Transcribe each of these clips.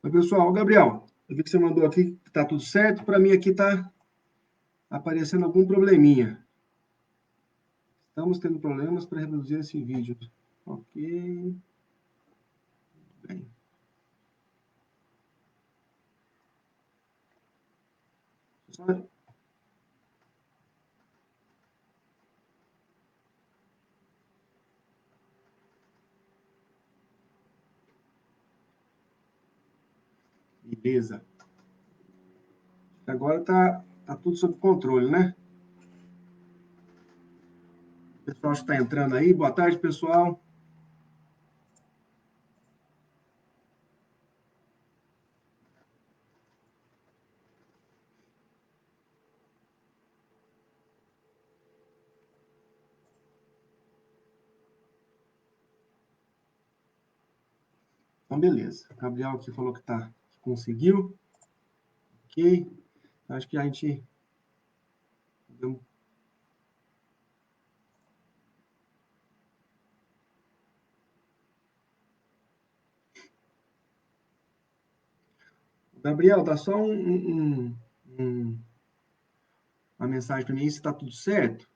Oi, pessoal. Gabriel, eu vi que você mandou aqui que tá tudo certo. Para mim aqui tá aparecendo algum probleminha. Estamos tendo problemas para reproduzir esse vídeo. Ok. Bem. Só- Beleza. Agora tá tudo sob controle, né? O pessoal está entrando aí. Boa tarde, pessoal. Então, beleza. O Gabriel aqui falou que conseguiu. Ok. Acho que a gente. Gabriel, dá só uma mensagem para mim se está tudo certo.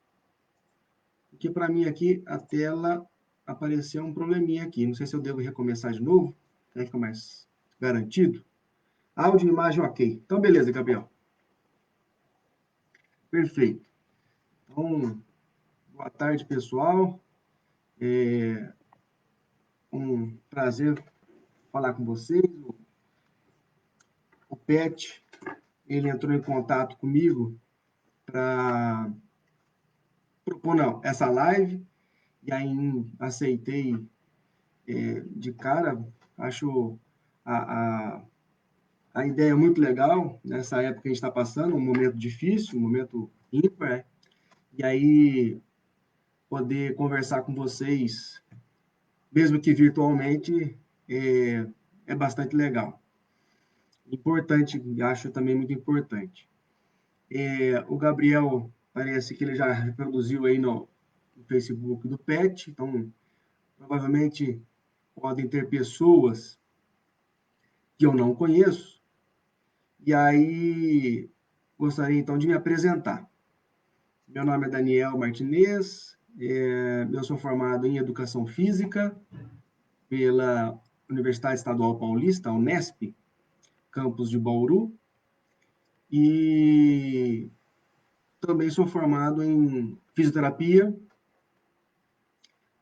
Porque para mim aqui a tela apareceu um probleminha aqui. Não sei se eu devo recomeçar de novo, para ficar mais garantido. Áudio e imagem ok. Então, beleza, Gabriel. Perfeito. Então, boa tarde, pessoal. É um prazer falar com vocês. O Pet, ele entrou em contato comigo para propor não, essa live, e aí aceitei de cara. Acho a, a a ideia é muito legal, nessa época que a gente está passando, um momento difícil, um momento ímpar, e aí poder conversar com vocês, mesmo que virtualmente, é bastante legal. Importante, acho também muito importante. O Gabriel, parece que ele já reproduziu aí no Facebook do PET, então provavelmente podem ter pessoas que eu não conheço, e aí gostaria então de me apresentar. Meu nome é Daniel Martinez, eu sou formado em Educação Física pela Universidade Estadual Paulista, Unesp, campus de Bauru, e também sou formado em Fisioterapia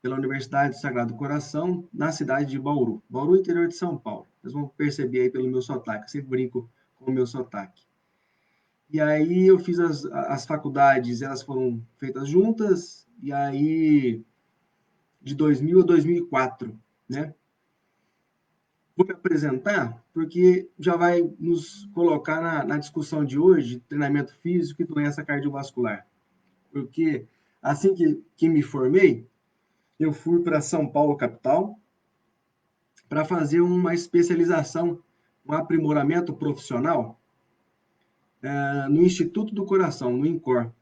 pela Universidade do Sagrado Coração, na cidade de Bauru, Bauru, interior de São Paulo. Vocês vão perceber aí pelo meu sotaque, eu sempre brinco com o meu sotaque. E aí eu fiz as faculdades, elas foram feitas juntas, e aí de 2000 a 2004, né? Vou me apresentar porque já vai nos colocar na discussão de hoje, treinamento físico e doença cardiovascular. Porque assim que me formei, eu fui para São Paulo, capital, para fazer uma especialização, um aprimoramento profissional no Instituto do Coração, no INCOR.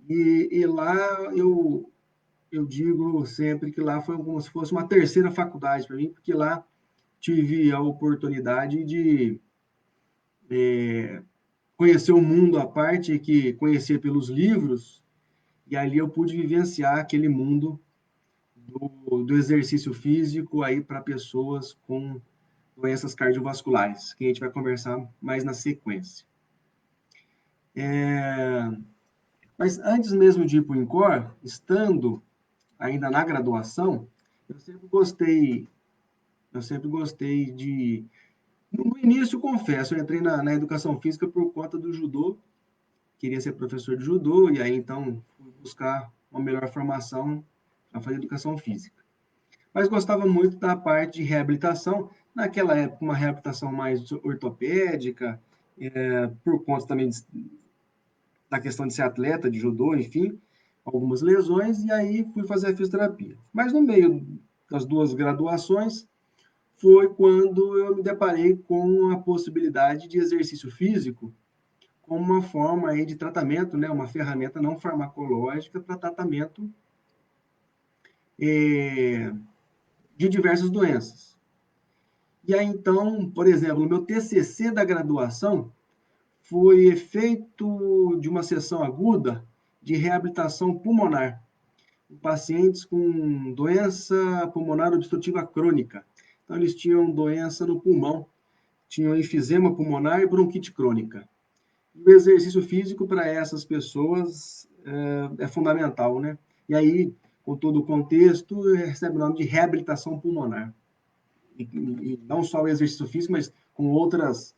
E lá eu digo sempre que lá foi como se fosse uma terceira faculdade para mim, porque lá tive a oportunidade de conhecer o mundo à parte que conhecia pelos livros, e ali eu pude vivenciar aquele mundo do exercício físico aí para pessoas com doenças cardiovasculares, que a gente vai conversar mais na sequência. Mas antes mesmo de ir para o INCOR, estando ainda na graduação, eu sempre gostei, eu sempre gostei de. No início, confesso, eu entrei na educação física por conta do judô, queria ser professor de judô, e aí então fui buscar uma melhor formação para fazer educação física. Mas gostava muito da parte de reabilitação, naquela época uma reabilitação mais ortopédica, por conta também da questão de ser atleta de judô, enfim, algumas lesões, e aí fui fazer a fisioterapia. Mas no meio das duas graduações, foi quando eu me deparei com a possibilidade de exercício físico como uma forma aí de tratamento, né, uma ferramenta não farmacológica para tratamento de diversas doenças. E aí, então, por exemplo, o meu TCC da graduação foi efeito de uma sessão aguda de reabilitação pulmonar em pacientes com doença pulmonar obstrutiva crônica. Então, eles tinham doença no pulmão, tinham enfisema pulmonar e bronquite crônica. E o exercício físico para essas pessoas é fundamental, né? E aí, com todo o contexto, recebe o nome de reabilitação pulmonar. E não só o exercício físico, mas com outras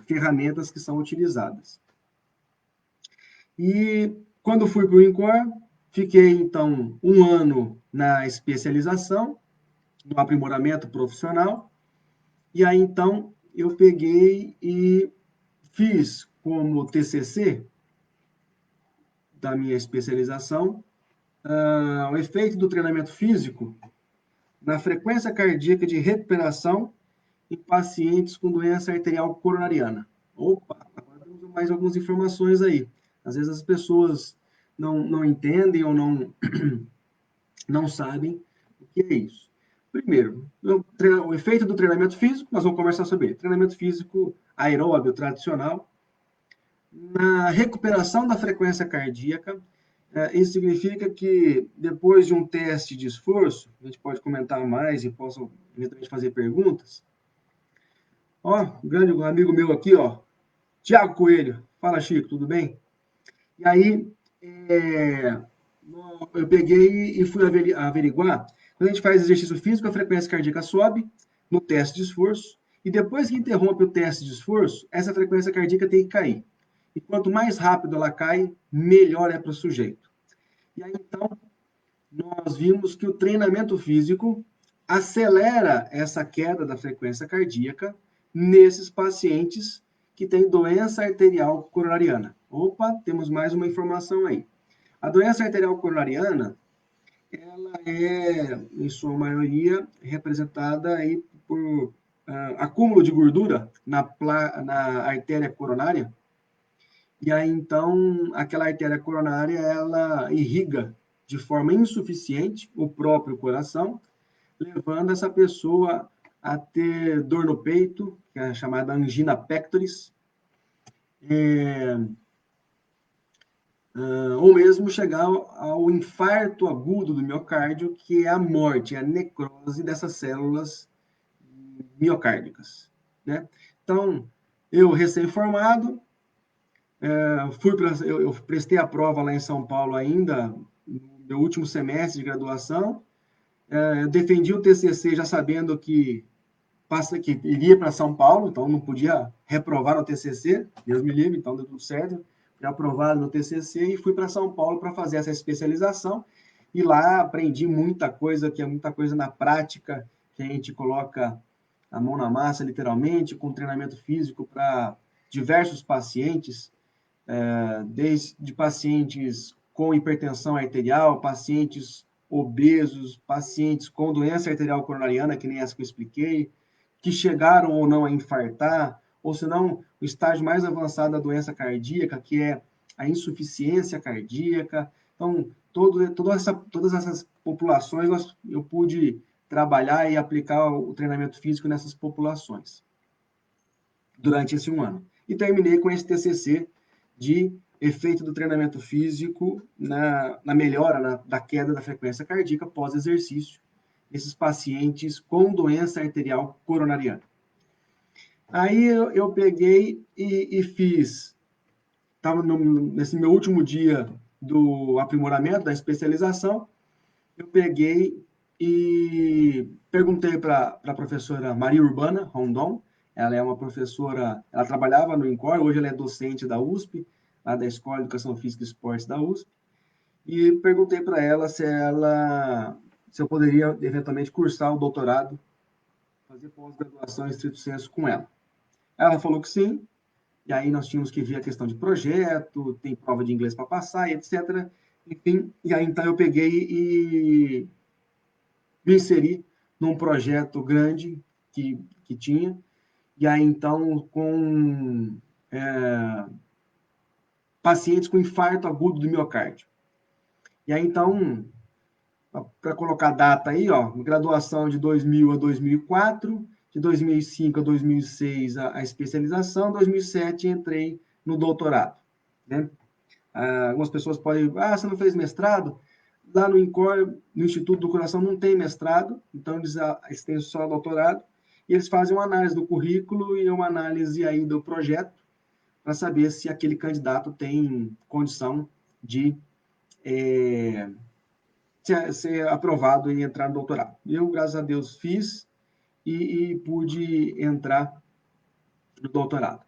ferramentas que são utilizadas. E quando fui para o INCOR, fiquei então um ano na especialização, no aprimoramento profissional, e aí então eu peguei e fiz como TCC da minha especialização o efeito do treinamento físico na frequência cardíaca de recuperação em pacientes com doença arterial coronariana. Opa, agora temos mais algumas informações aí. Às vezes as pessoas não entendem ou não sabem o que é isso. Primeiro, o efeito do treinamento físico, nós vamos conversar sobre ele. Treinamento físico aeróbio tradicional, na recuperação da frequência cardíaca. Isso significa que depois de um teste de esforço, a gente pode comentar mais e posso eventualmente fazer perguntas. Ó, um grande amigo meu aqui, ó, Tiago Coelho. Fala, Chico, tudo bem? E aí, é, eu peguei e fui averiguar. Quando a gente faz exercício físico, a frequência cardíaca sobe no teste de esforço, e depois que interrompe o teste de esforço, essa frequência cardíaca tem que cair. E quanto mais rápido ela cai, melhor é para o sujeito. E aí, então, nós vimos que o treinamento físico acelera essa queda da frequência cardíaca nesses pacientes que têm doença arterial coronariana. Opa, temos mais uma informação aí. A doença arterial coronariana, ela é, em sua maioria, representada aí por acúmulo de gordura na artéria coronária. E aí, então, aquela artéria coronária, ela irriga de forma insuficiente o próprio coração, levando essa pessoa a ter dor no peito, que é chamada angina pectoris, ou mesmo chegar ao infarto agudo do miocárdio, que é a morte, a necrose dessas células miocárdicas, né? Então, eu recém-formado, eu prestei a prova lá em São Paulo ainda, no meu último semestre de graduação, defendi o TCC já sabendo que iria para São Paulo, então não podia reprovar o TCC, Deus me livre, então deu tudo certo, fui aprovado no TCC e fui para São Paulo para fazer essa especialização, e lá aprendi muita coisa, que é muita coisa na prática, que a gente coloca a mão na massa, literalmente, com treinamento físico para diversos pacientes, desde pacientes com hipertensão arterial, pacientes obesos, pacientes com doença arterial coronariana, que nem essa que eu expliquei, que chegaram ou não a infartar, ou se não, o estágio mais avançado da doença cardíaca, que é a insuficiência cardíaca. Então, todas essas populações eu pude trabalhar e aplicar o treinamento físico nessas populações durante esse um ano. E terminei com esse TCC de efeito do treinamento físico na melhora da queda da frequência cardíaca pós-exercício, esses pacientes com doença arterial coronariana. Aí eu peguei e fiz, estava nesse meu último dia do aprimoramento, da especialização, eu peguei e perguntei para a professora Maria Urbana Rondon. Ela é uma professora, ela trabalhava no INCOR, hoje ela é docente da USP, lá da Escola de Educação Física e Esportes da USP, e perguntei para ela se eu poderia eventualmente cursar o doutorado, fazer pós-graduação em estrito sensu com ela. Ela falou que sim, e aí nós tínhamos que ver a questão de projeto, tem prova de inglês para passar, etc. Enfim, e aí então eu peguei e me inseri num projeto grande que tinha, e aí então com pacientes com infarto agudo do miocárdio. E aí então, para colocar a data aí, ó, graduação de 2000 a 2004, de 2005 a 2006 a especialização, em 2007 entrei no doutorado, né? Algumas pessoas podem, você não fez mestrado? Lá no INCOR, no Instituto do Coração, não tem mestrado, então eles têm só doutorado, e eles fazem uma análise do currículo e uma análise aí do projeto, para saber se aquele candidato tem condição de ser aprovado e entrar no doutorado. Eu, graças a Deus, fiz e pude entrar no doutorado.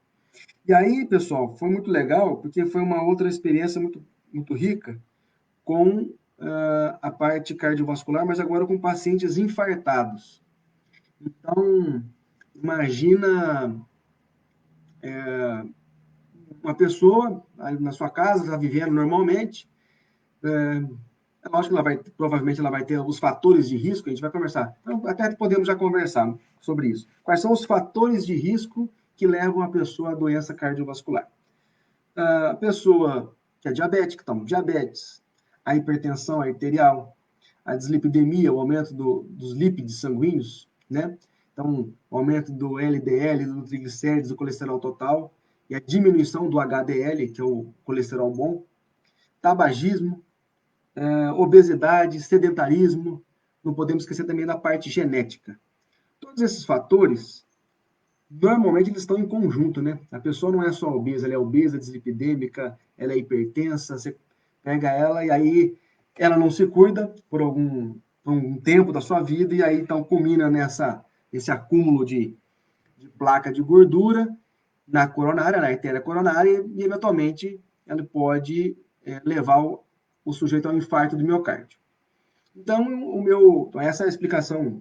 E aí, pessoal, foi muito legal, porque foi uma outra experiência muito rica com a parte cardiovascular, mas agora com pacientes infartados. Então, imagina uma pessoa na sua casa, está vivendo normalmente, é lógico que provavelmente ela vai ter os fatores de risco, a gente vai conversar. Então, até podemos já conversar sobre isso. Quais são os fatores de risco que levam a pessoa à doença cardiovascular? A pessoa que é diabética, então, diabetes, a hipertensão arterial, a dislipidemia, o aumento dos lípides sanguíneos, né? Então, o aumento do LDL, do triglicérides, do colesterol total, e a diminuição do HDL, que é o colesterol bom, tabagismo, obesidade, sedentarismo, não podemos esquecer também da parte genética. Todos esses fatores, normalmente eles estão em conjunto, né? A pessoa não é só obesa, ela é obesa, dislipidêmica, ela é hipertensa, você pega ela e aí ela não se cuida por um tempo da sua vida e aí então culmina esse acúmulo de placa de gordura na coronária, na artéria coronária e eventualmente ela pode levar o sujeito ao infarto do miocárdio. Então, essa é a explicação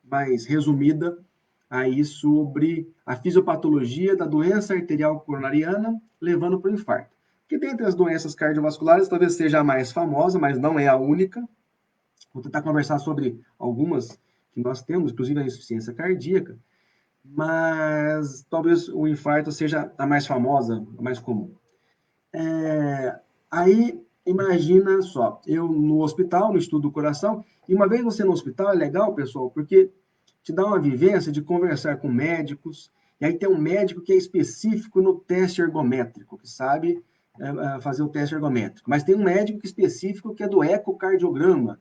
mais resumida aí sobre a fisiopatologia da doença arterial coronariana, levando para o infarto. Que dentre as doenças cardiovasculares, talvez seja a mais famosa, mas não é a única. Vou tentar conversar sobre algumas que nós temos, inclusive a insuficiência cardíaca, mas talvez o infarto seja a mais famosa, a mais comum. Aí, imagina só, eu no hospital, no estudo do coração, e uma vez você no hospital é legal, pessoal, porque te dá uma vivência de conversar com médicos, e aí tem um médico que é específico no teste ergométrico, que sabe fazer o teste ergométrico, mas tem um médico específico que é do ecocardiograma,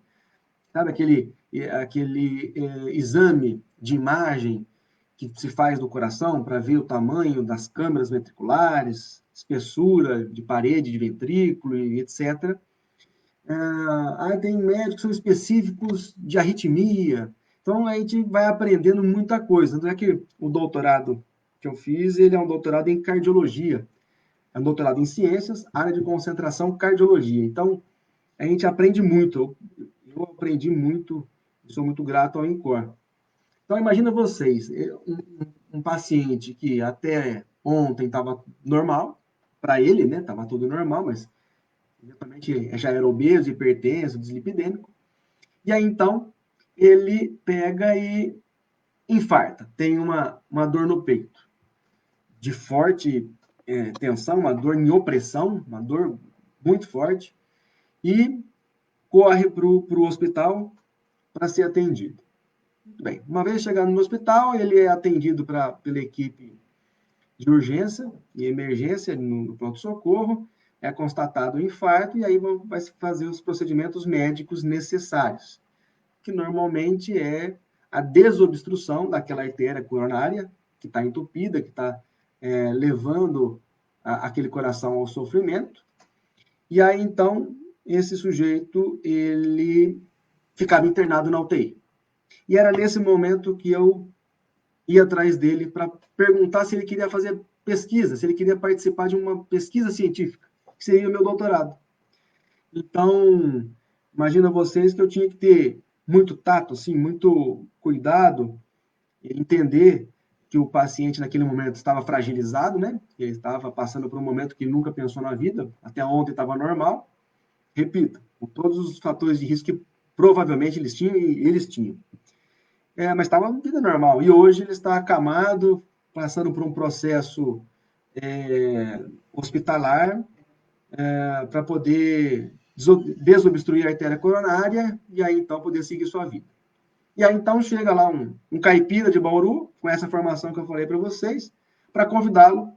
sabe aquele exame de imagem que se faz do coração para ver o tamanho das câmaras ventriculares, espessura de parede de ventrículo e etc. Aí tem médicos que são específicos de arritmia. Então, a gente vai aprendendo muita coisa. Não é que o doutorado que eu fiz, ele é um doutorado em cardiologia. É um doutorado em ciências, área de concentração, cardiologia. Então, a gente aprende muito. Eu aprendi muito, sou muito grato ao INCOR. Então, imagina vocês, um paciente que até ontem estava normal, para ele, né, estava tudo normal, mas eventualmente já era obeso, hipertenso, dislipidêmico, e aí então ele pega e infarta, tem uma dor no peito, de forte tensão, uma dor em opressão, uma dor muito forte, e corre para o hospital para ser atendido. Muito bem, uma vez chegando no hospital, ele é atendido pela equipe de urgência e emergência no pronto-socorro, é constatado o infarto e aí vai se fazer os procedimentos médicos necessários, que normalmente é a desobstrução daquela artéria coronária que está entupida, que está levando aquele coração ao sofrimento. E aí, então, esse sujeito, ele ficava internado na UTI. E era nesse momento que eu ia atrás dele para perguntar se ele queria fazer pesquisa, se ele queria participar de uma pesquisa científica, que seria o meu doutorado. Então, imagina vocês que eu tinha que ter muito tato, assim, muito cuidado, entender que o paciente naquele momento estava fragilizado, né? Ele estava passando por um momento que nunca pensou na vida, até ontem estava normal. Repito, com todos os fatores de risco que provavelmente eles tinham e eles tinham. Mas estava uma vida normal. E hoje ele está acamado, passando por um processo hospitalar para poder desobstruir a artéria coronária e aí então poder seguir sua vida. E aí, então, chega lá um caipira de Bauru, com essa formação que eu falei para vocês, para convidá-lo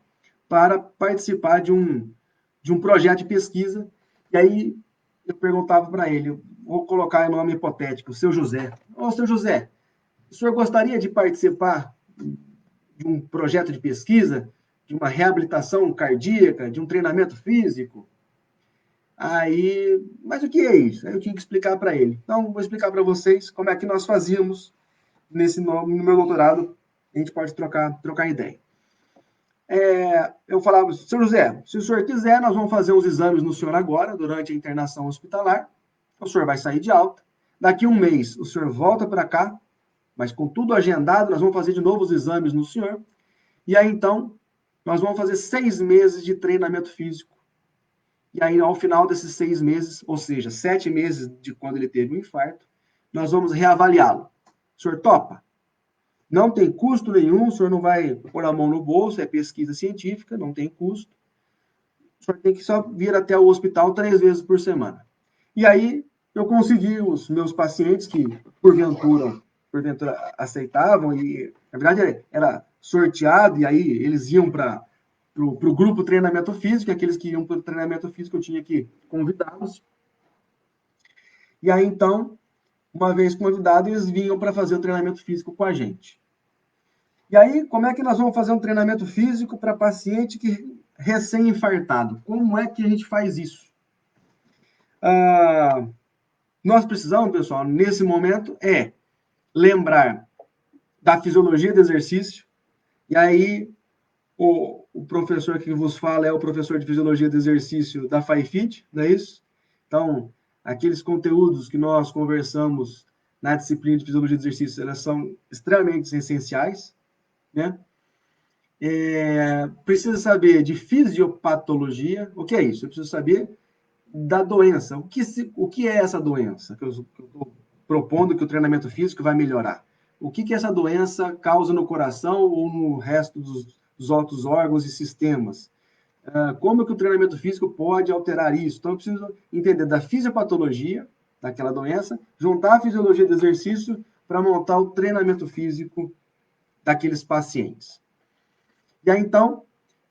para participar de um projeto de pesquisa. E aí, eu perguntava para ele, vou colocar em nome hipotético, o seu José. Ô, seu José, o senhor gostaria de participar de um projeto de pesquisa, de uma reabilitação cardíaca, de um treinamento físico? Aí, mas o que é isso? Aí eu tinha que explicar para ele. Então, vou explicar para vocês como é que nós fazíamos no meu doutorado. A gente pode trocar ideia. Eu falava, senhor José, se o senhor quiser, nós vamos fazer uns exames no senhor agora, durante a internação hospitalar. O senhor vai sair de alta. Daqui um mês, o senhor volta para cá, mas com tudo agendado, nós vamos fazer de novo os exames no senhor. E aí, então, nós vamos fazer 6 meses de treinamento físico. E aí, ao final desses 6 meses, ou seja, 7 meses de quando ele teve o infarto, nós vamos reavaliá-lo. O senhor topa? Não tem custo nenhum, o senhor não vai pôr a mão no bolso, é pesquisa científica, não tem custo. O senhor tem que só vir até o hospital 3 vezes por semana. E aí, eu consegui os meus pacientes que, porventura aceitavam, e na verdade era sorteado, e aí eles iam para o grupo treinamento físico, aqueles que iam para o treinamento físico eu tinha que convidá-los. E aí, então, uma vez convidados, eles vinham para fazer o treinamento físico com a gente. E aí, como é que nós vamos fazer um treinamento físico para paciente que recém-infartado? Como é que a gente faz isso? Nós precisamos, pessoal, nesse momento, lembrar da fisiologia do exercício. E aí, o professor que vos fala é o professor de fisiologia do exercício da FAIFIT, não é isso? Então, aqueles conteúdos que nós conversamos na disciplina de fisiologia do exercício, elas são extremamente essenciais, né? Precisa saber de fisiopatologia. O que é isso? Eu preciso saber da doença. O que é essa doença que eu estou propondo que o treinamento físico vai melhorar? O que essa doença causa no coração ou no resto dos outros órgãos e sistemas? Como que o treinamento físico pode alterar isso? Então, eu preciso entender da fisiopatologia daquela doença, juntar a fisiologia do exercício para montar o treinamento físico daqueles pacientes. E aí, então,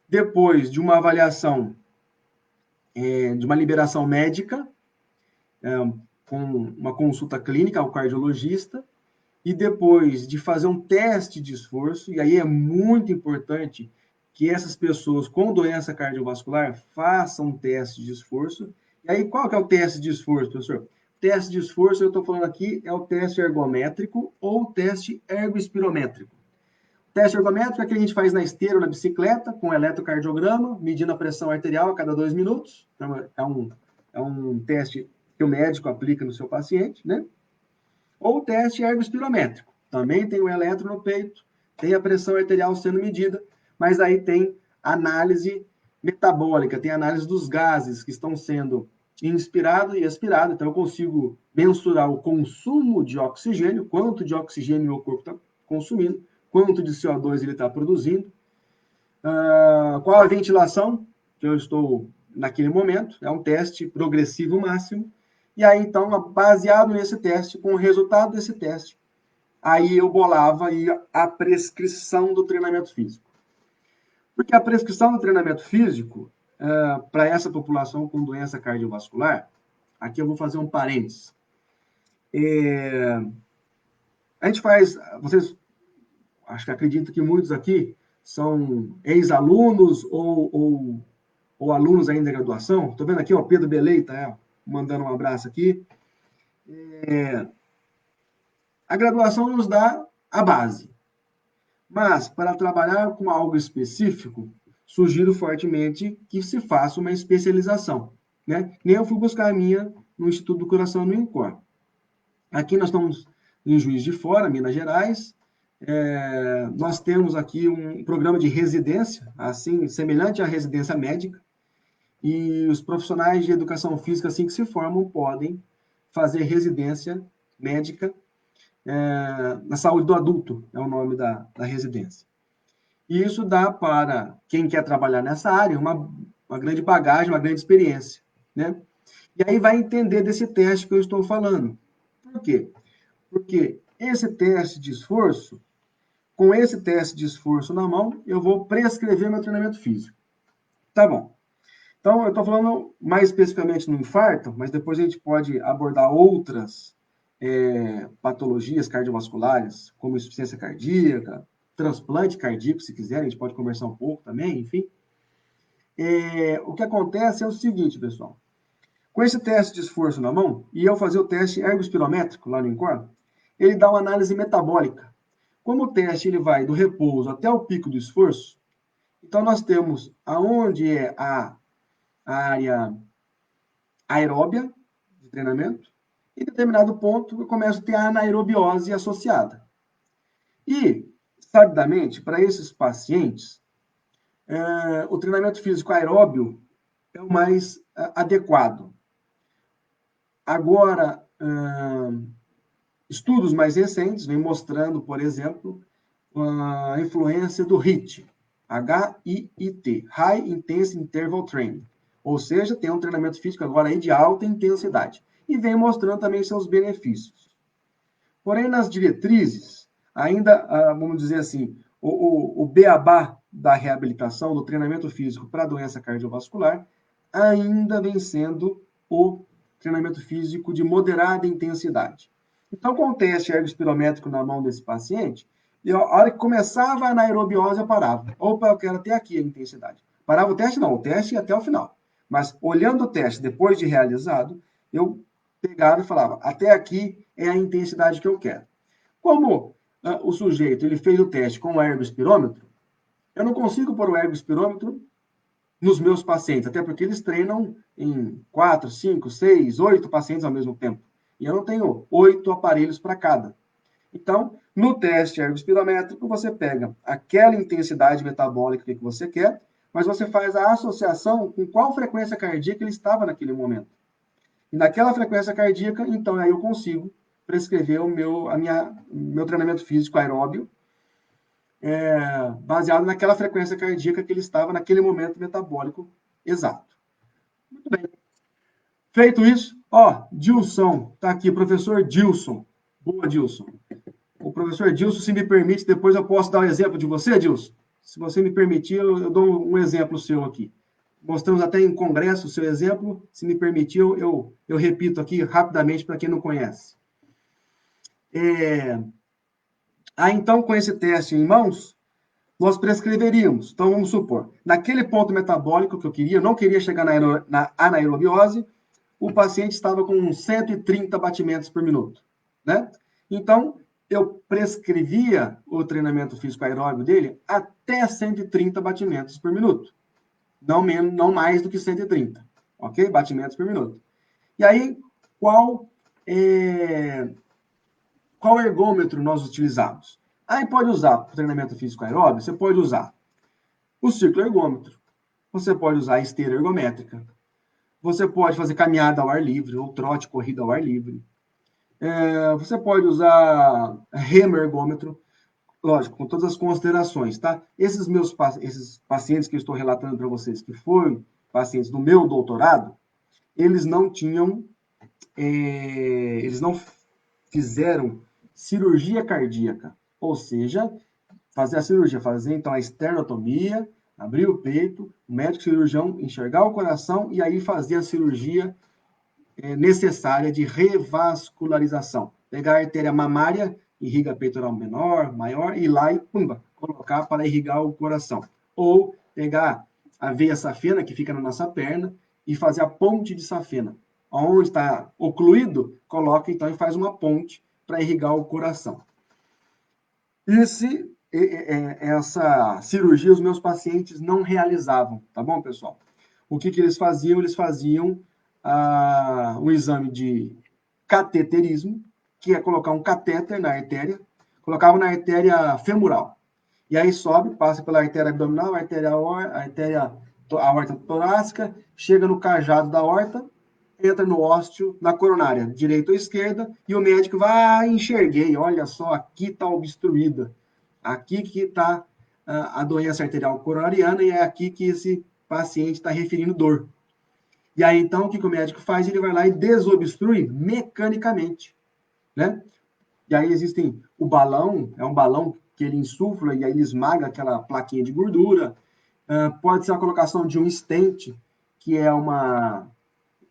depois de uma avaliação, de uma liberação médica, com uma consulta clínica ao cardiologista, e depois de fazer um teste de esforço, e aí é muito importante que essas pessoas com doença cardiovascular façam um teste de esforço. E aí, qual que é o teste de esforço, professor? O teste de esforço, eu estou falando aqui, é o teste ergométrico ou o teste ergospirométrico. O teste ergométrico é que a gente faz na esteira ou na bicicleta, com eletrocardiograma, medindo a pressão arterial a cada 2 minutos. Então, é um teste que o médico aplica no seu paciente, né? Ou o teste ergospirométrico. Também tem o eletro no peito, tem a pressão arterial sendo medida, mas aí tem análise metabólica, tem análise dos gases que estão sendo inspirados e expirados. Então, eu consigo mensurar o consumo de oxigênio, quanto de oxigênio meu corpo está consumindo, quanto de CO2 ele está produzindo, qual a ventilação que eu estou naquele momento, é um teste progressivo máximo. E aí, então, baseado nesse teste, com o resultado desse teste, aí eu bolava aí a prescrição do treinamento físico. Porque a prescrição do treinamento físico, para essa população com doença cardiovascular, aqui eu vou fazer um parênteses. A gente faz, vocês, acho que acredito que muitos aqui são ex-alunos ou alunos ainda da graduação. Estou vendo aqui, o Pedro Belei está mandando um abraço aqui. A graduação nos dá a base. Mas, para trabalhar com algo específico, sugiro fortemente que se faça uma especialização. Né? Nem eu fui buscar a minha no Instituto do Coração no INCOR. Aqui nós estamos em Juiz de Fora, Minas Gerais. Nós temos aqui um programa de residência, assim, semelhante à residência médica, e os profissionais de educação física, assim que se formam, podem fazer residência médica na saúde do adulto, é o nome da residência. E isso dá para quem quer trabalhar nessa área uma grande bagagem, uma grande experiência, né? E aí vai entender desse teste que eu estou falando. Por quê? Porque esse teste de esforço, com esse teste de esforço na mão, eu vou prescrever meu treinamento físico. Tá bom. Então, eu estou falando mais especificamente no infarto, mas depois a gente pode abordar outras patologias cardiovasculares, como insuficiência cardíaca, transplante cardíaco, se quiser, a gente pode conversar um pouco também, enfim. O que acontece é o seguinte, pessoal. Com esse teste de esforço na mão, e eu fazer o teste ergospirométrico lá no INCOR, ele dá uma análise metabólica. Como o teste ele vai do repouso até o pico do esforço, então nós temos aonde é a área aeróbia de treinamento, e em determinado ponto eu começo a ter a anaerobiose associada. E, sabidamente, para esses pacientes, o treinamento físico aeróbio é o mais adequado. Agora, estudos mais recentes vêm mostrando, por exemplo, a influência do HIIT, H-I-I-T, High Intense Interval Training, ou seja, tem um treinamento físico agora aí de alta intensidade, e vem mostrando também seus benefícios. Porém, nas diretrizes, ainda, vamos dizer assim, o beabá da reabilitação, do treinamento físico para doença cardiovascular, ainda vem sendo o treinamento físico de moderada intensidade. Então, com o teste ergospirométrico na mão desse paciente, a hora que começava a anaerobiose, eu parava. Opa, eu quero até aqui a intensidade. Parava o teste? Não, o teste ia até o final. Mas, olhando o teste depois de realizado, eu pegava e falava, até aqui é a intensidade que eu quero. Como o sujeito ele fez o teste com o ergospirômetro, eu não consigo pôr o ergospirômetro nos meus pacientes, até porque eles treinam em 4, 5, 6, 8 pacientes ao mesmo tempo. E eu não tenho 8 aparelhos para cada. Então, no teste ergospirométrico, você pega aquela intensidade metabólica que você quer, mas você faz a associação com qual frequência cardíaca ele estava naquele momento. E naquela frequência cardíaca, então, aí eu consigo prescrever meu treinamento físico aeróbio, baseado naquela frequência cardíaca que ele estava naquele momento metabólico exato. Muito bem. Feito isso, Dilson, está aqui, professor Dilson. Boa, Dilson. O professor Dilson, se me permite, depois eu posso dar um exemplo de você, Dilson? Se você me permitir, eu dou um exemplo seu aqui. Mostramos até em congresso o seu exemplo. Se me permitir, eu repito aqui rapidamente para quem não conhece. Então, com esse teste em mãos, nós prescreveríamos. Então, vamos supor, naquele ponto metabólico que eu queria, não queria chegar na anaerobiose, o paciente estava com 130 batimentos por minuto, né? Então, eu prescrevia o treinamento físico aeróbio dele até 130 batimentos por minuto. Não mais do que 130, ok? Batimentos por minuto. E aí, qual ergômetro nós utilizamos? Aí pode usar para o treinamento físico aeróbio, você pode usar o círculo ergômetro, você pode usar a esteira ergométrica, você pode fazer caminhada ao ar livre, ou trote, corrida ao ar livre. Você pode usar remo ergômetro, lógico, com todas as considerações, tá? Esses pacientes que eu estou relatando para vocês, que foram pacientes do meu doutorado, eles não fizeram cirurgia cardíaca, ou seja, fazer a cirurgia, fazer então a esternotomia, abrir o peito, o médico cirurgião enxergar o coração e aí fazer a cirurgia necessária de revascularização. Pegar a artéria mamária, irriga peitoral menor, maior, e ir lá e pumba, colocar para irrigar o coração. Ou pegar a veia safena, que fica na nossa perna, e fazer a ponte de safena. Onde está ocluído, coloca então e faz uma ponte para irrigar o coração. Essa cirurgia os meus pacientes não realizavam, tá bom, pessoal? O que eles faziam? Eles faziam um exame de cateterismo, que é colocar um catéter na artéria, colocavam na artéria femoral. E aí sobe, passa pela artéria abdominal, a aorta torácica, chega no cajado da aorta, entra no ósteo, na coronária, direita ou esquerda, e o médico vai, enxerguei, olha só, aqui está obstruída. Aqui que está a doença arterial coronariana e é aqui que esse paciente está referindo dor. E aí, então, o que o médico faz? Ele vai lá e desobstrui mecanicamente, né? E aí existem o balão, é um balão que ele insufla e aí ele esmaga aquela plaquinha de gordura. Pode ser a colocação de um stent, que é uma...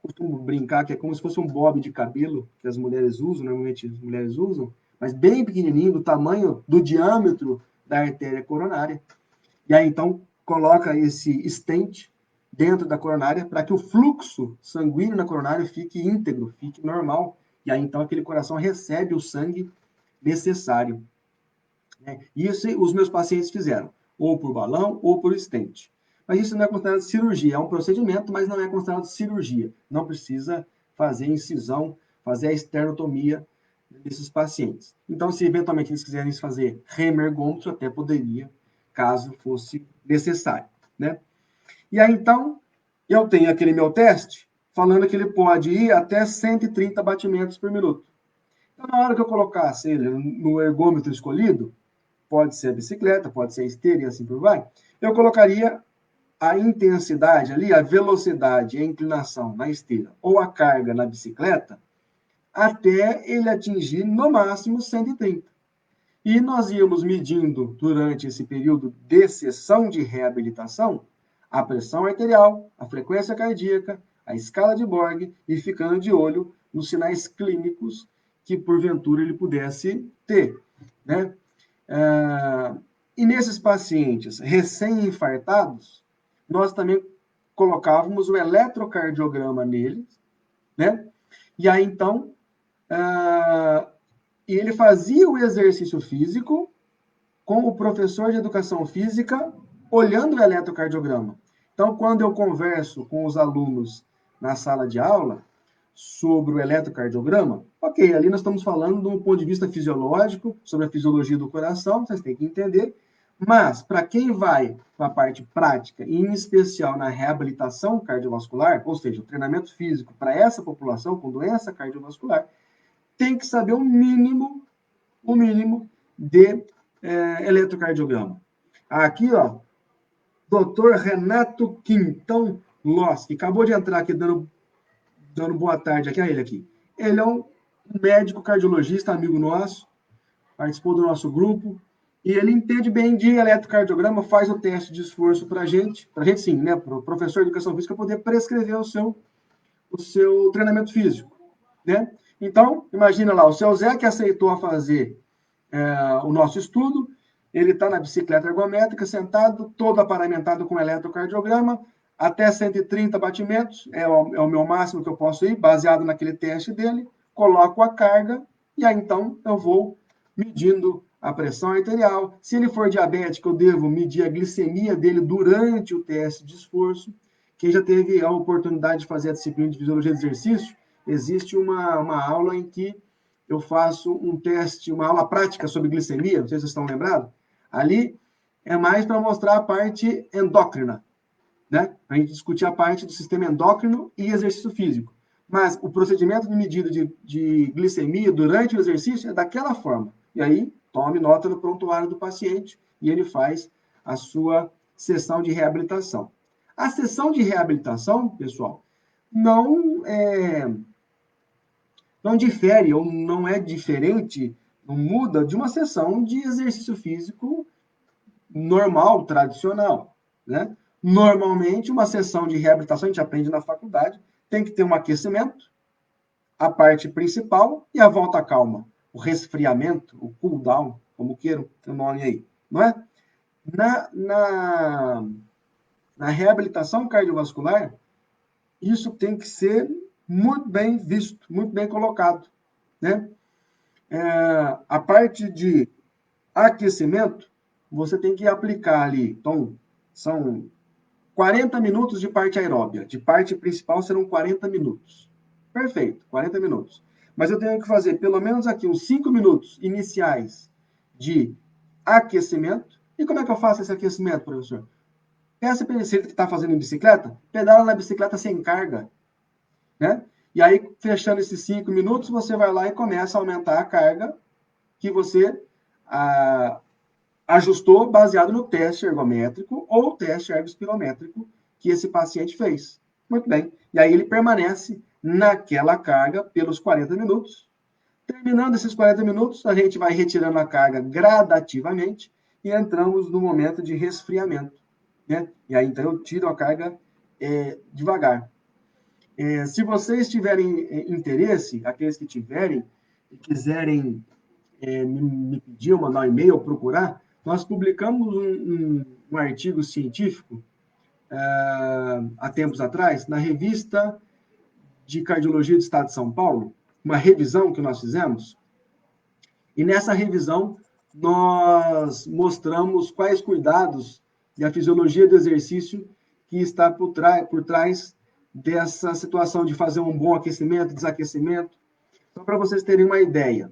Costumo brincar que é como se fosse um bob de cabelo que as mulheres usam, normalmente as mulheres usam, mas bem pequenininho, do tamanho, do diâmetro da artéria coronária. E aí, então, coloca esse stent dentro da coronária para que o fluxo sanguíneo na coronária fique íntegro, fique normal. E aí, então, aquele coração recebe o sangue necessário. Né? Isso os meus pacientes fizeram, ou por balão ou por stent. Mas isso não é considerado cirurgia, é um procedimento, mas não é considerado cirurgia. Não precisa fazer incisão, fazer a esternotomia desses pacientes. Então, se eventualmente eles quiserem fazer remergômetro, até poderia, caso fosse necessário, né? E aí, então, eu tenho aquele meu teste falando que ele pode ir até 130 batimentos por minuto. Então, na hora que eu colocasse ele no ergômetro escolhido, pode ser a bicicleta, pode ser a esteira e assim por vai, eu colocaria a intensidade ali, a velocidade, a inclinação na esteira ou a carga na bicicleta até ele atingir no máximo 130. E nós íamos medindo durante esse período de sessão de reabilitação a pressão arterial, a frequência cardíaca, a escala de Borg e ficando de olho nos sinais clínicos que porventura ele pudesse ter, né? E nesses pacientes recém-infartados, nós também colocávamos o eletrocardiograma neles, né? E aí, então, e ele fazia o exercício físico com o professor de educação física olhando o eletrocardiograma. Então, quando eu converso com os alunos na sala de aula sobre o eletrocardiograma, ok, ali nós estamos falando de um ponto de vista fisiológico, sobre a fisiologia do coração, vocês têm que entender, mas para quem vai para a parte prática, e em especial na reabilitação cardiovascular, ou seja, o treinamento físico para essa população com doença cardiovascular, tem que saber o mínimo de eletrocardiograma. Aqui, ó, doutor Renato Quintão Loss, que acabou de entrar aqui dando boa tarde aqui a ele aqui. Ele é um médico cardiologista, amigo nosso, participou do nosso grupo, e ele entende bem de eletrocardiograma, faz o teste de esforço para a gente sim, né, para o professor de educação física poder prescrever o seu treinamento físico, né? Então, imagina lá, o seu Zé que aceitou fazer o nosso estudo, ele está na bicicleta ergométrica, sentado, todo aparamentado com eletrocardiograma, até 130 batimentos, é o meu máximo que eu posso ir, baseado naquele teste dele, coloco a carga, e aí então eu vou medindo a pressão arterial. Se ele for diabético, eu devo medir a glicemia dele durante o teste de esforço. Quem já teve a oportunidade de fazer a disciplina de fisiologia de exercício, existe uma aula em que eu faço um teste, uma aula prática sobre glicemia, não sei se vocês estão lembrados. Ali é mais para mostrar a parte endócrina, né? Para a gente discutir a parte do sistema endócrino e exercício físico. Mas o procedimento de medida de glicemia durante o exercício é daquela forma. E aí, tome nota no prontuário do paciente e ele faz a sua sessão de reabilitação. A sessão de reabilitação, pessoal, não não difere ou não é diferente, não muda de uma sessão de exercício físico normal, tradicional, né? Normalmente, uma sessão de reabilitação, a gente aprende na faculdade, tem que ter um aquecimento, a parte principal e a volta calma, o resfriamento, o cool down, como queiram o nome aí, não é? Na, na, na reabilitação cardiovascular, isso tem que ser muito bem visto, muito bem colocado, né? A parte de aquecimento, você tem que aplicar ali. Então, são 40 minutos de parte aeróbia. De parte principal serão 40 minutos. Perfeito, 40 minutos. Mas eu tenho que fazer pelo menos aqui uns 5 minutos iniciais de aquecimento. E como é que eu faço esse aquecimento, professor? Essa pessoa que está fazendo em bicicleta, pedala na bicicleta sem carga, né? E aí, fechando esses 5 minutos, você vai lá e começa a aumentar a carga que você ajustou baseado no teste ergométrico ou teste ergospirométrico que esse paciente fez. Muito bem. E aí ele permanece naquela carga pelos 40 minutos. Terminando esses 40 minutos, a gente vai retirando a carga gradativamente e entramos no momento de resfriamento, né? E aí, então, eu tiro a carga devagar. Se vocês tiverem interesse, aqueles que tiverem, e quiserem me pedir, mandar um e-mail, procurar, nós publicamos um artigo científico há tempos atrás, na revista de Cardiologia do Estado de São Paulo, uma revisão que nós fizemos, e nessa revisão nós mostramos quais cuidados e a fisiologia do exercício que está por trás dessa situação de fazer um bom aquecimento, desaquecimento. Só para vocês terem uma ideia.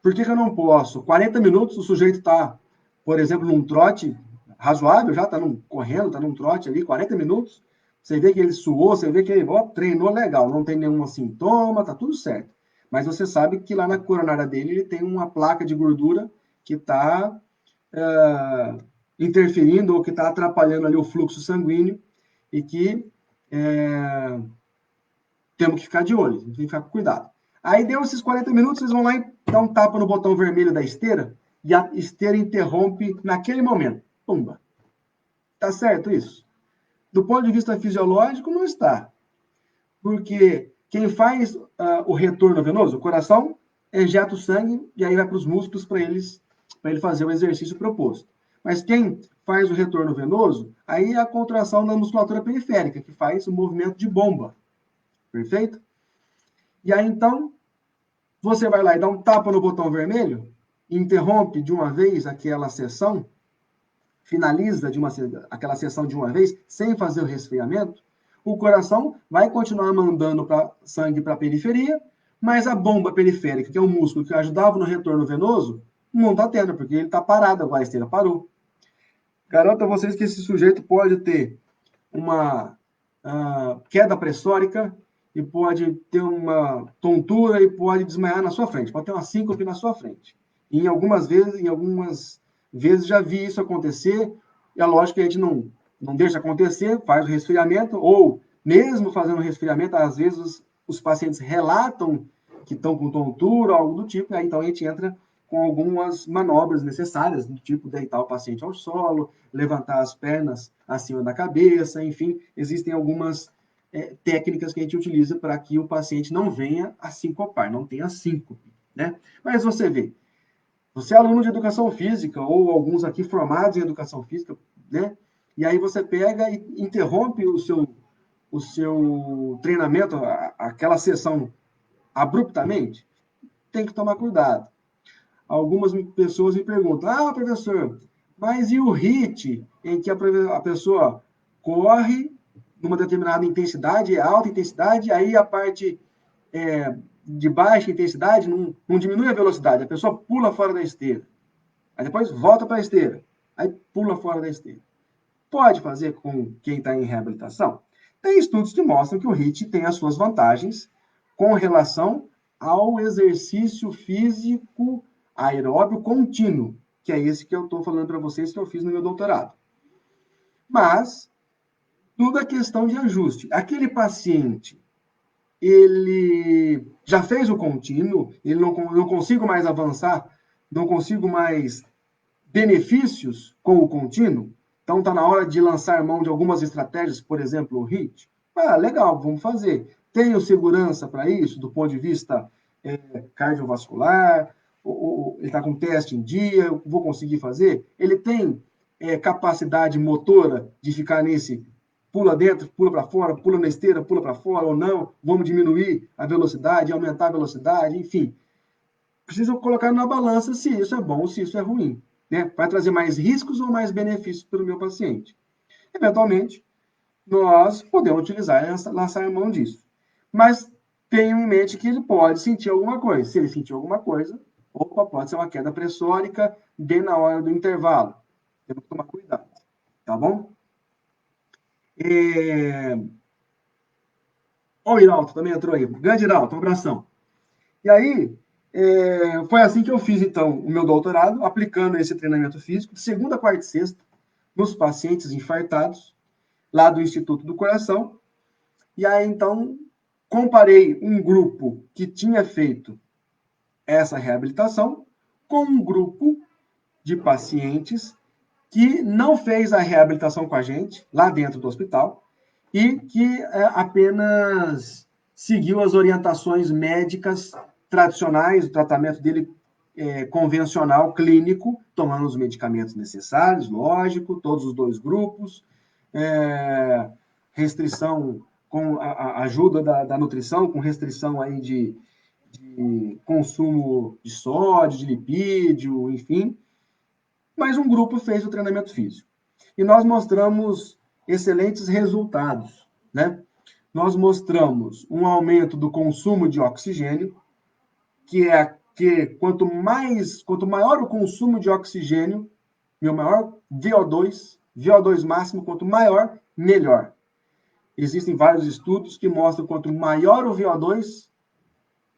Por que eu não posso? 40 minutos o sujeito está, por exemplo, num trote razoável, já está correndo, está num trote ali, 40 minutos, você vê que ele suou, você vê que ele treinou legal, não tem nenhum sintoma, está tudo certo. Mas você sabe que lá na coronária dele ele tem uma placa de gordura que está interferindo ou que está atrapalhando ali o fluxo sanguíneo e que temos que ficar de olho, tem que ficar com cuidado. Aí deu esses 40 minutos, vocês vão lá e dá um tapa no botão vermelho da esteira e a esteira interrompe naquele momento. Pumba. Tá certo isso? Do ponto de vista fisiológico, não está. Porque quem faz o retorno venoso, o coração, ejeta o sangue e aí vai para os músculos para ele fazer o exercício proposto. Mas quem faz o retorno venoso, aí é a contração da musculatura periférica, que faz o movimento de bomba. Perfeito? E aí, então, você vai lá e dá um tapa no botão vermelho, interrompe de uma vez aquela sessão, finaliza aquela sessão de uma vez, sem fazer o resfriamento, o coração vai continuar mandando sangue para a periferia, mas a bomba periférica, que é o músculo que ajudava no retorno venoso, não está tendo, porque ele está parado, agora a esteira parou. Garanto a vocês que esse sujeito pode ter uma queda pressórica e pode ter uma tontura e pode desmaiar na sua frente, pode ter uma síncope na sua frente. E em algumas vezes já vi isso acontecer, e é lógico que a gente não deixa acontecer, faz o resfriamento, ou mesmo fazendo o resfriamento, às vezes os pacientes relatam que estão com tontura, algo do tipo, e aí então a gente entra com algumas manobras necessárias, do tipo deitar o paciente ao solo, levantar as pernas acima da cabeça, enfim, existem algumas técnicas que a gente utiliza para que o paciente não venha a sincopar, não tenha síncope, né? Mas você vê, você é aluno de educação física, ou alguns aqui formados em educação física, né? E aí você pega e interrompe o seu treinamento, aquela sessão abruptamente, tem que tomar cuidado. Algumas pessoas me perguntam, professor, mas e o HIIT, em que a pessoa corre numa determinada intensidade, alta intensidade, aí a parte de baixa intensidade não diminui a velocidade, a pessoa pula fora da esteira, aí depois volta para a esteira, aí pula fora da esteira. Pode fazer com quem está em reabilitação? Tem estudos que mostram que o HIIT tem as suas vantagens com relação ao exercício físico aeróbio contínuo, que é esse que eu estou falando para vocês que eu fiz no meu doutorado. Mas, tudo é questão de ajuste. Aquele paciente, ele já fez o contínuo, ele não consigo mais avançar, não consigo mais benefícios com o contínuo, então está na hora de lançar mão de algumas estratégias, por exemplo, o HIIT. Legal, vamos fazer. Tenho segurança para isso, do ponto de vista cardiovascular, ele está com teste em dia, eu vou conseguir fazer? Ele tem capacidade motora de ficar nesse pula dentro, pula para fora, pula na esteira, pula para fora ou não? Vamos diminuir a velocidade, aumentar a velocidade, enfim. Preciso colocar na balança se isso é bom ou se isso é ruim. Né? Vai trazer mais riscos ou mais benefícios para o meu paciente? Eventualmente, nós podemos utilizar e lançar mão disso. Mas tenham em mente que ele pode sentir alguma coisa. Se ele sentir alguma coisa, pode ser uma queda pressórica bem na hora do intervalo. Temos que tomar cuidado, tá bom? O Iralto também entrou aí. Grande Iralto, um abração. E aí, foi assim que eu fiz, então, o meu doutorado, aplicando esse treinamento físico, de segunda, quarta e sexta, nos pacientes infartados, lá do Instituto do Coração. E aí, então, comparei um grupo que tinha feito essa reabilitação com um grupo de pacientes que não fez a reabilitação com a gente, lá dentro do hospital, e que apenas seguiu as orientações médicas tradicionais, o tratamento dele convencional, clínico, tomando os medicamentos necessários, lógico, todos os dois grupos, restrição com a ajuda da nutrição, com restrição aí de consumo de sódio, de lipídio, enfim. Mas um grupo fez o treinamento físico. E nós mostramos excelentes resultados, né? Nós mostramos um aumento do consumo de oxigênio, que quanto maior o consumo de oxigênio, meu maior VO2 máximo, quanto maior, melhor. Existem vários estudos que mostram quanto maior o VO2,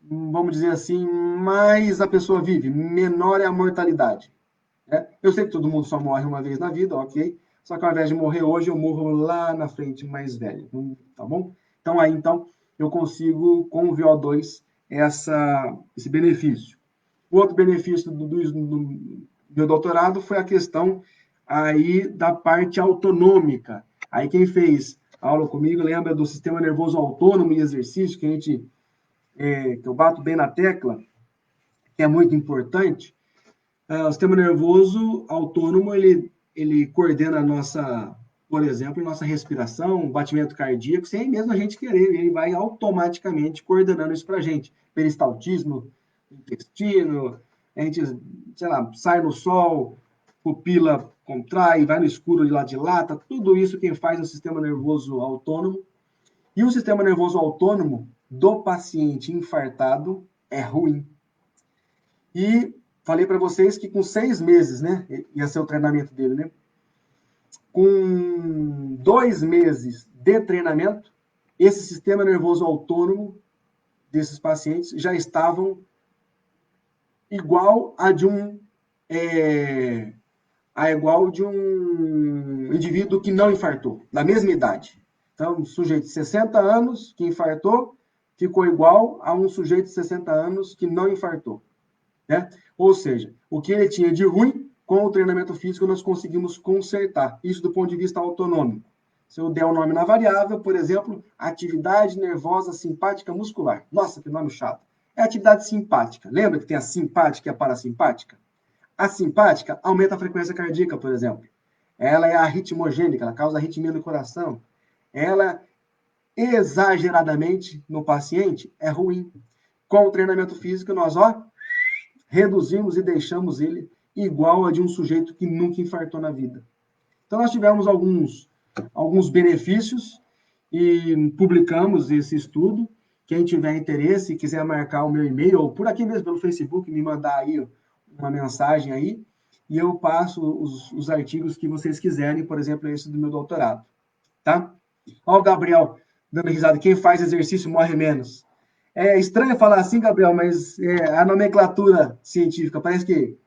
vamos dizer assim, mais a pessoa vive, menor é a mortalidade. Eu sei que todo mundo só morre uma vez na vida, ok? Só que ao invés de morrer hoje, eu morro lá na frente mais velho, tá bom? Então, eu consigo, com o VO2, esse benefício. O outro benefício do meu doutorado foi a questão aí da parte autonômica. Aí quem fez aula comigo lembra do sistema nervoso autônomo e exercício, que eu bato bem na tecla, que é muito importante. O sistema nervoso autônomo, ele coordena por exemplo, nossa respiração, batimento cardíaco, sem mesmo a gente querer, ele vai automaticamente coordenando isso para a gente. Peristaltismo, intestino, a gente, sei lá, sai no sol, pupila contrai, vai no escuro de lá dilata, tudo isso quem faz é o sistema nervoso autônomo. E o sistema nervoso autônomo do paciente infartado é ruim. E falei para vocês que com 6 meses, né, ia ser o treinamento dele, né? Com 2 meses de treinamento, esse sistema nervoso autônomo desses pacientes já estavam igual de um indivíduo que não infartou, da mesma idade. Então, um sujeito de 60 anos que infartou ficou igual a um sujeito de 60 anos que não infartou. Né? Ou seja, o que ele tinha de ruim, com o treinamento físico nós conseguimos consertar. Isso do ponto de vista autonômico. Se eu der o nome na variável, por exemplo, atividade nervosa simpática muscular. Nossa, que nome chato. É atividade simpática. Lembra que tem a simpática e a parasimpática? A simpática aumenta a frequência cardíaca, por exemplo. Ela é arritmogênica, ela causa arritmia no coração. Ela, exageradamente, no paciente, é ruim. Com o treinamento físico, nós, reduzimos e deixamos ele igual a de um sujeito que nunca infartou na vida. Então, nós tivemos alguns benefícios e publicamos esse estudo. Quem tiver interesse e quiser marcar o meu e-mail, ou por aqui mesmo, pelo Facebook, me mandar aí uma mensagem aí, e eu passo os artigos que vocês quiserem, por exemplo, esse do meu doutorado. Tá? Olha o Gabriel dando risada. Quem faz exercício morre menos. É estranho falar assim, Gabriel, mas a nomenclatura científica parece que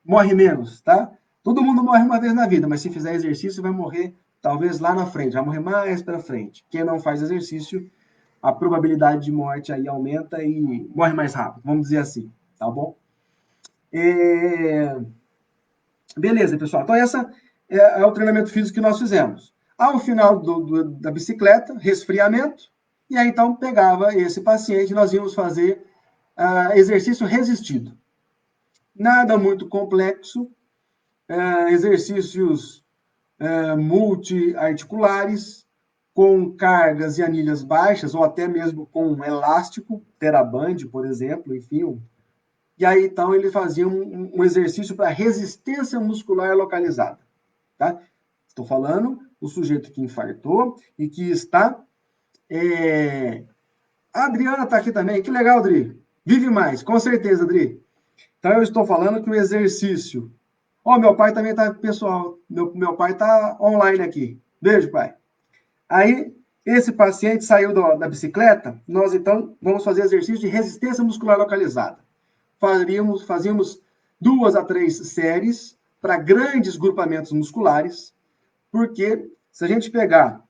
morre menos, tá? Todo mundo morre uma vez na vida, mas se fizer exercício vai morrer talvez lá na frente, vai morrer mais para frente. Quem não faz exercício, a probabilidade de morte aí aumenta e morre mais rápido, vamos dizer assim, tá bom? Beleza, pessoal. Então, esse é o treinamento físico que nós fizemos. Ao final da bicicleta, resfriamento, e aí, então, pegava esse paciente, nós íamos fazer exercício resistido. Nada muito complexo, exercícios multiarticulares, com cargas e anilhas baixas, ou até mesmo com um elástico, Teraband, por exemplo, enfim. E aí, então, ele fazia um exercício para resistência muscular localizada. Tá? Estou falando o sujeito que infartou e que está... A Adriana está aqui também. Que legal, Adri. Vive mais, com certeza, Adri. Então, eu estou falando que o exercício... meu pai também está, pessoal. Meu pai está online aqui. Beijo, pai. Aí, esse paciente saiu da bicicleta, nós, então, vamos fazer exercício de resistência muscular localizada. Fazíamos 2 a 3 séries para grandes grupamentos musculares, porque se a gente pegar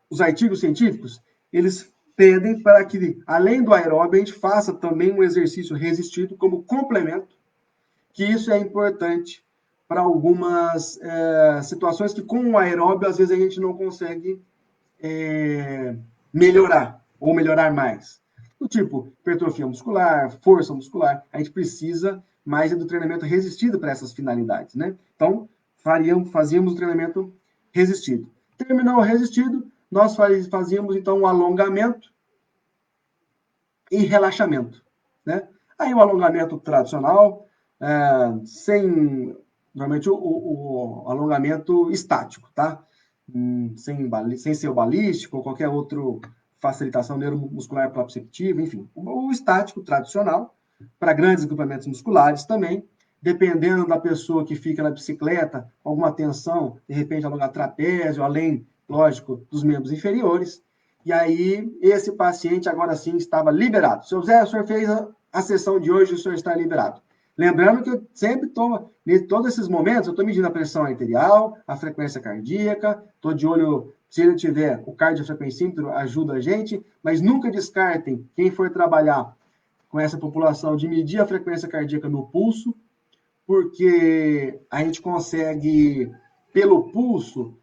os artigos científicos, eles pedem para que, além do aeróbio, a gente faça também um exercício resistido como complemento, que isso é importante para algumas situações que com o aeróbio, às vezes, a gente não consegue melhorar, ou melhorar mais. Do tipo, hipertrofia muscular, força muscular, a gente precisa mais do treinamento resistido para essas finalidades, né? Então, fazíamos o treinamento resistido. Terminou o resistido, nós fazíamos, então, um alongamento e relaxamento, né? Aí o alongamento tradicional, sem, normalmente, o alongamento estático, tá? Sem ser o balístico ou qualquer outro facilitação neuromuscular proprioceptiva, enfim. O estático tradicional, para grandes agrupamentos musculares também, dependendo da pessoa que fica na bicicleta, alguma tensão, de repente alongar trapézio, além, lógico, dos membros inferiores. E aí, esse paciente agora sim estava liberado. Seu Zé, o senhor fez a sessão de hoje, o senhor está liberado. Lembrando que eu sempre estou, em todos esses momentos, eu estou medindo a pressão arterial, a frequência cardíaca, estou de olho, se ele tiver o cardiofrequencímetro, ajuda a gente, mas nunca descartem, quem for trabalhar com essa população, de medir a frequência cardíaca no pulso, porque a gente consegue, pelo pulso,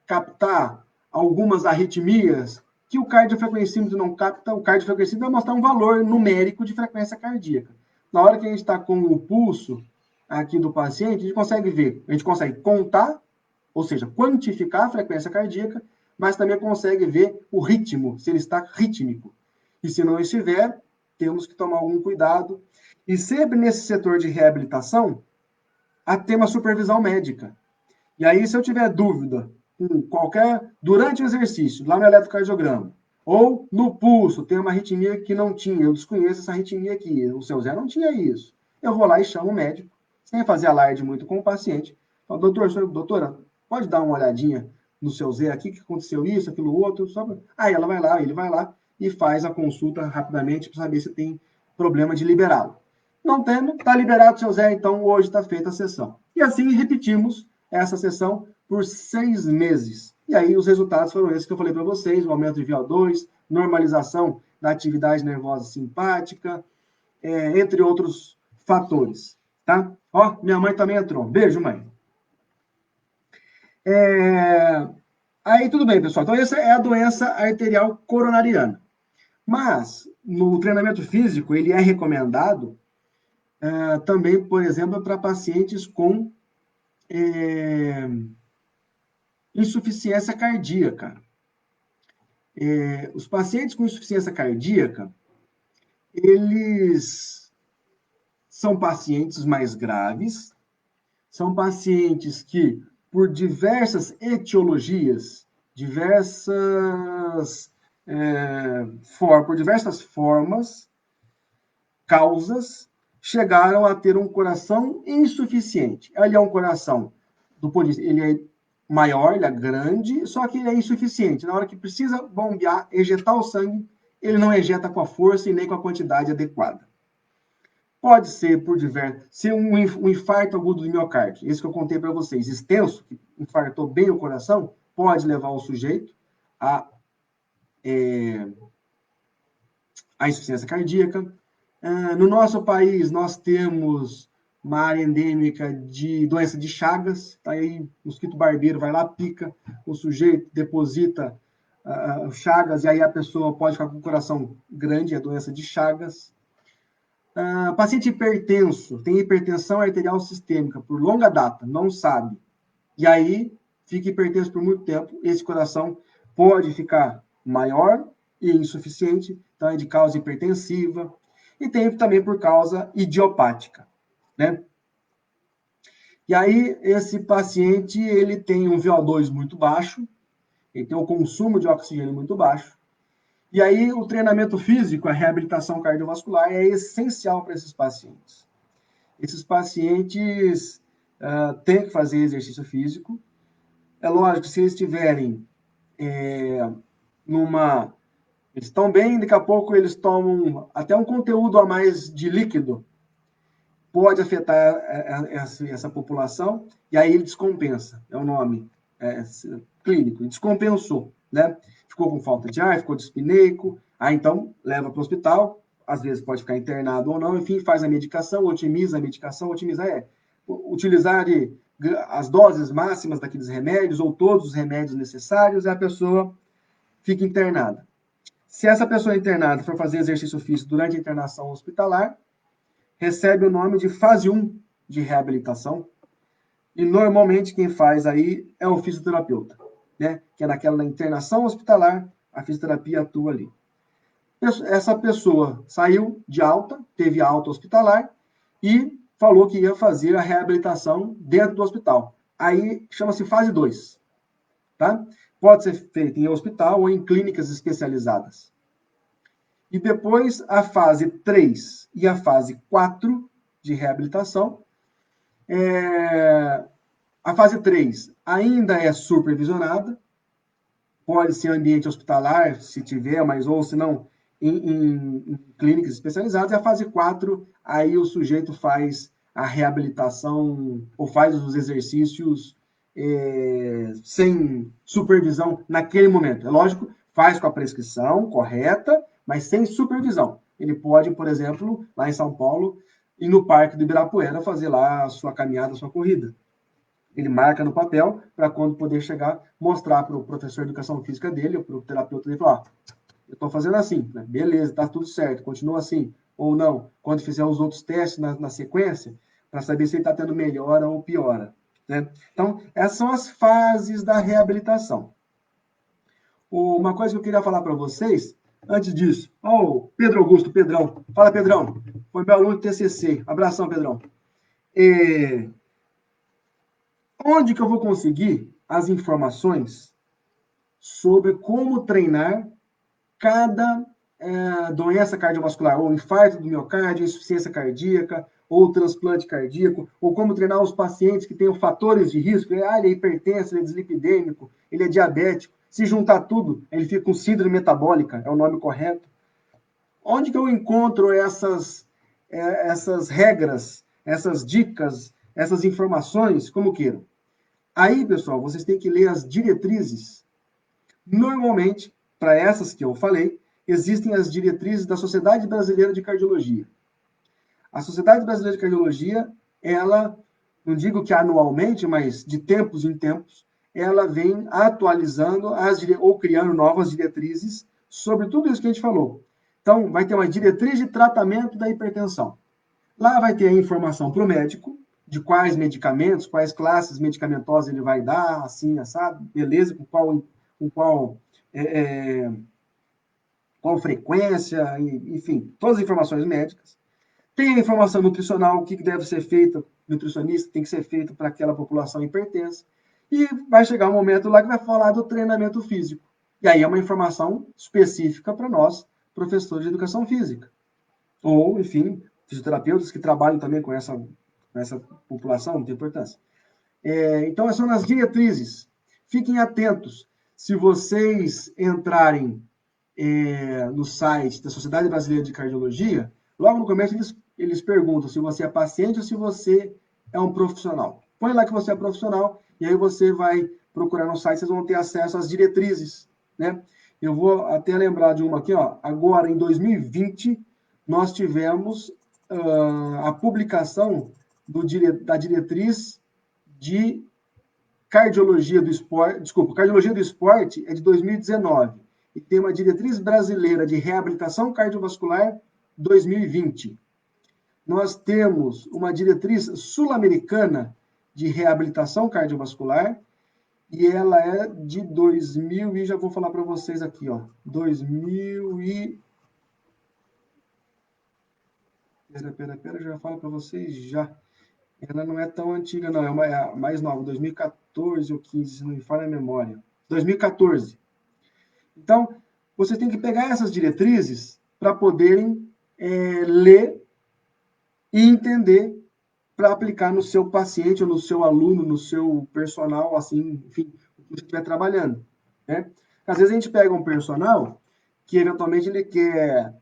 captar algumas arritmias que o cardiofrequencímetro não capta. O cardiofrequencímetro vai mostrar um valor numérico de frequência cardíaca. Na hora que a gente está com o pulso aqui do paciente, a gente consegue ver, a gente consegue contar, ou seja, quantificar a frequência cardíaca, mas também consegue ver o ritmo, se ele está rítmico. E se não estiver, temos que tomar algum cuidado. E sempre nesse setor de reabilitação, ter uma supervisão médica. E aí, se eu tiver dúvida com qualquer, durante o exercício, lá no eletrocardiograma, ou no pulso, tem uma arritmia que não tinha, eu desconheço essa arritmia aqui, o seu Zé não tinha isso. Eu vou lá e chamo o médico, sem fazer alarde muito com o paciente. Falo, doutora, pode dar uma olhadinha no seu Zé aqui, que aconteceu isso, aquilo outro, só pra... Aí ela vai lá, ele vai lá e faz a consulta rapidamente para saber se tem problema de liberá-lo. Não tendo, está liberado, seu Zé, então hoje está feita a sessão. E assim repetimos essa sessão por 6 meses. E aí os resultados foram esses que eu falei para vocês, o aumento de VO2, normalização da atividade nervosa simpática, entre outros fatores, tá? Ó, minha mãe também entrou. Beijo, mãe. Aí tudo bem, pessoal. Então essa é a doença arterial coronariana. Mas no treinamento físico ele é recomendado também, por exemplo, para pacientes com insuficiência cardíaca. Os pacientes com insuficiência cardíaca, eles são pacientes mais graves, são pacientes que, por diversas etiologias, por diversas formas, causas, chegaram a ter um coração insuficiente. Ele é um coração, ele é maior, ele é grande, só que ele é insuficiente. Na hora que precisa bombear, ejetar o sangue, ele não ejeta com a força e nem com a quantidade adequada. Pode ser por ser um infarto agudo do miocárdio, esse que eu contei para vocês, extenso, que infartou bem o coração, pode levar o sujeito a insuficiência cardíaca. No nosso país, nós temos uma área endêmica de doença de Chagas, tá aí o mosquito barbeiro vai lá, pica, o sujeito deposita Chagas, e aí a pessoa pode ficar com o coração grande, é a doença de Chagas. Paciente hipertenso, tem hipertensão arterial sistêmica por longa data, não sabe, e aí fica hipertenso por muito tempo, esse coração pode ficar maior e insuficiente, então é de causa hipertensiva, e tem também por causa idiopática, né? E aí, esse paciente, ele tem um VO2 muito baixo, ele tem um consumo de oxigênio muito baixo, e aí o treinamento físico, a reabilitação cardiovascular é essencial para esses pacientes. Esses pacientes têm que fazer exercício físico. É lógico que se eles estiverem eles estão bem, daqui a pouco eles tomam até um conteúdo a mais de líquido, pode afetar essa população, e aí ele descompensa, é o nome clínico, descompensou. né? Ficou com falta de ar, ficou dispneico, aí então leva para o hospital, às vezes pode ficar internado ou não, enfim, faz a medicação, otimiza a medicação, utilizar as doses máximas daqueles remédios ou todos os remédios necessários e a pessoa fica internada. Se essa pessoa internada for fazer exercício físico durante a internação hospitalar, recebe o nome de fase 1 de reabilitação, e normalmente quem faz aí é o fisioterapeuta, né? Que é naquela internação hospitalar, a fisioterapia atua ali. Essa pessoa saiu de alta, teve alta hospitalar e falou que ia fazer a reabilitação dentro do hospital. Aí chama-se fase 2, tá? Pode ser feito em hospital ou em clínicas especializadas. E depois a fase 3 e a fase 4 de reabilitação. A fase 3 ainda é supervisionada, pode ser ambiente hospitalar, se tiver, mas ou se não, em clínicas especializadas. E a fase 4, aí o sujeito faz a reabilitação ou faz os exercícios sem supervisão naquele momento. É lógico, faz com a prescrição correta, mas sem supervisão. Ele pode, por exemplo, lá em São Paulo, ir no Parque do Ibirapuera fazer lá a sua caminhada, a sua corrida. Ele marca no papel para quando poder chegar, mostrar para o professor de educação física dele, ou para o terapeuta dele, falar, eu estou fazendo assim, né? Beleza, está tudo certo, continua assim, ou não. Quando fizer os outros testes na sequência, para saber se ele está tendo melhora ou piora. Né? Então, essas são as fases da reabilitação. Uma coisa que eu queria falar para vocês, antes disso, Pedro Augusto, Pedrão. Fala, Pedrão. Foi meu aluno de TCC. Abração, Pedrão. Onde que eu vou conseguir as informações sobre como treinar cada doença cardiovascular, ou infarto do miocárdio, insuficiência cardíaca, ou transplante cardíaco, ou como treinar os pacientes que têm fatores de risco, ele é hipertenso, ele é dislipidêmico, ele é diabético, se juntar tudo, ele fica com síndrome metabólica, é o nome correto. Onde que eu encontro essas regras, essas dicas, essas informações, como queiram? Aí, pessoal, vocês têm que ler as diretrizes. Normalmente, para essas que eu falei, existem as diretrizes da Sociedade Brasileira de Cardiologia. A Sociedade Brasileira de Cardiologia, ela, não digo que anualmente, mas de tempos em tempos, ela vem atualizando ou criando novas diretrizes sobre tudo isso que a gente falou. Então, vai ter uma diretriz de tratamento da hipertensão. Lá vai ter a informação para o médico, de quais medicamentos, quais classes medicamentosas ele vai dar, assim, assado, beleza, qual frequência, enfim, todas as informações médicas. Tem a informação nutricional, o que deve ser feito, nutricionista, tem que ser feito para aquela população hipertensa. E vai chegar um momento lá que vai falar do treinamento físico. E aí é uma informação específica para nós, professores de educação física. Ou, enfim, fisioterapeutas que trabalham também com essa população, não tem importância. Então, são as diretrizes. Fiquem atentos. Se vocês entrarem no site da Sociedade Brasileira de Cardiologia, logo no começo eles perguntam se você é paciente ou se você é um profissional. Põe lá que você é profissional e aí você vai procurar no site, vocês vão ter acesso às diretrizes, né? Eu vou até lembrar de uma aqui, ó. Agora, em 2020, nós tivemos a publicação da diretriz de cardiologia do esporte, cardiologia do esporte é de 2019 e tem uma diretriz brasileira de reabilitação cardiovascular 2020. Nós temos uma diretriz sul-americana de reabilitação cardiovascular e ela é de 2000 e já vou falar para vocês aqui, ó, 2000 e Pera, já falo para vocês já. Ela não é tão antiga, não. É a mais nova, 2014 ou 15, se não me falha a memória. 2014. Então, você tem que pegar essas diretrizes para poderem ler e entender para aplicar no seu paciente, ou no seu aluno, no seu personal, assim, enfim, o que você estiver trabalhando. Né? Às vezes a gente pega um personal que eventualmente ele quer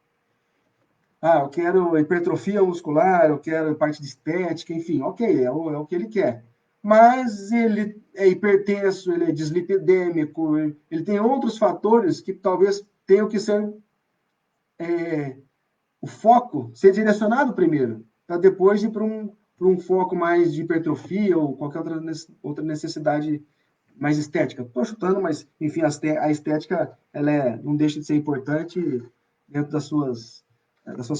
eu quero hipertrofia muscular, eu quero parte de estética, enfim, ok, é o que ele quer. mas ele é hipertenso, ele é dislipidêmico, ele tem outros fatores que talvez tenham que ser o foco ser direcionado primeiro, para depois ir para um foco mais de hipertrofia ou qualquer outra necessidade mais estética. Estou chutando, mas, enfim, a estética não deixa de ser importante dentro das suas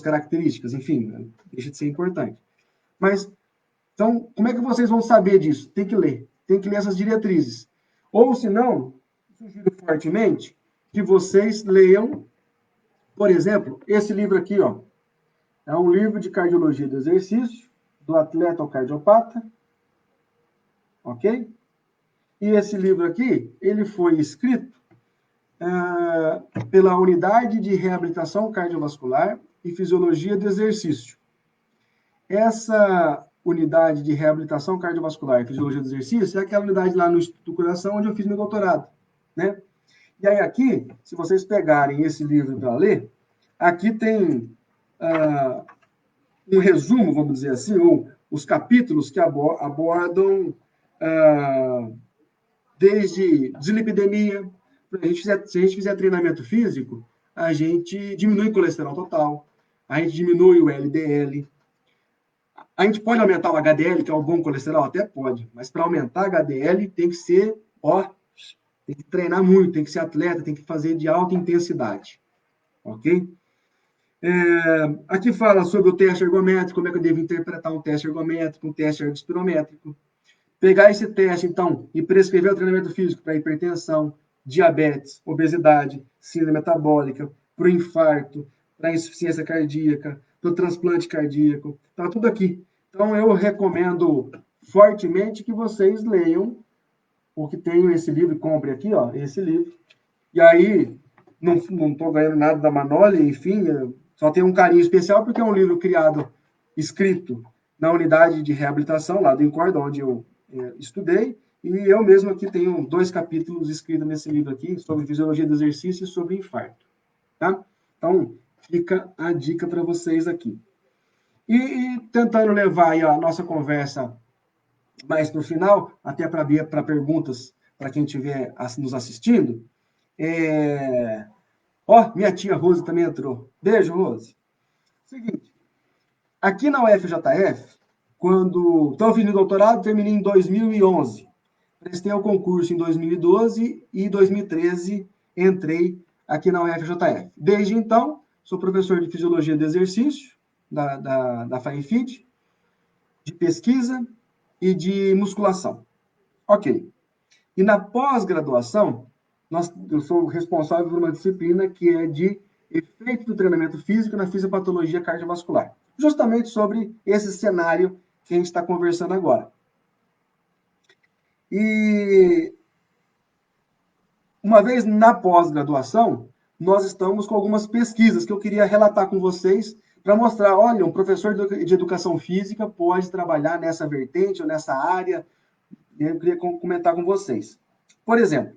características, enfim, deixa de ser importante. Mas, então, como é que vocês vão saber disso? Tem que ler essas diretrizes. Ou, se não, sugiro fortemente que vocês leiam, por exemplo, esse livro aqui, ó. É um livro de cardiologia do exercício, do atleta ao cardiopata, ok? E esse livro aqui, ele foi escrito pela Unidade de Reabilitação Cardiovascular e Fisiologia do Exercício. Essa unidade de reabilitação cardiovascular e fisiologia do exercício é aquela unidade lá no Instituto do Coração onde eu fiz meu doutorado, né? E aí aqui, se vocês pegarem esse livro para ler, aqui tem um resumo, vamos dizer assim, ou os capítulos que abordam desde dislipidemia. Se a gente fizer treinamento físico, a gente diminui o colesterol total, a gente diminui o LDL. A gente pode aumentar o HDL, que é o bom colesterol? Até pode, mas para aumentar HDL tem que ser, tem que treinar muito, tem que ser atleta, tem que fazer de alta intensidade, ok? Aqui fala sobre o teste ergométrico, como é que eu devo interpretar um teste ergométrico, um teste ergospirométrico. Pegar esse teste, então, e prescrever o treinamento físico para hipertensão, diabetes, obesidade, síndrome metabólica, para o infarto, para a insuficiência cardíaca, para o transplante cardíaco, está tudo aqui. Então, eu recomendo fortemente que vocês leiam, ou que tenham esse livro, compre aqui, ó, esse livro. E aí, não estou ganhando nada da Manoli, enfim, só tenho um carinho especial porque é um livro criado, escrito na unidade de reabilitação, lá do Incorda, onde eu estudei, e eu mesmo aqui tenho 2 capítulos escritos nesse livro aqui, sobre fisiologia do exercício e sobre infarto, tá? Então, fica a dica para vocês aqui. E tentando levar aí a nossa conversa mais para o final, até para perguntas para quem estiver nos assistindo. Minha tia Rose também entrou. Beijo, Rose. Seguinte, aqui na UFJF, quando estou fazendo doutorado, terminei em 2011. Prestei ao concurso em 2012 e em 2013 entrei aqui na UFJF. Desde então, sou professor de Fisiologia do Exercício, da FAEFID, de pesquisa e de musculação. Ok. E na pós-graduação, eu sou responsável por uma disciplina que é de efeito do treinamento físico na fisiopatologia cardiovascular. Justamente sobre esse cenário que a gente está conversando agora. E uma vez na pós-graduação, nós estamos com algumas pesquisas que eu queria relatar com vocês para mostrar, olha, um professor de educação física pode trabalhar nessa vertente ou nessa área. Eu queria comentar com vocês. Por exemplo,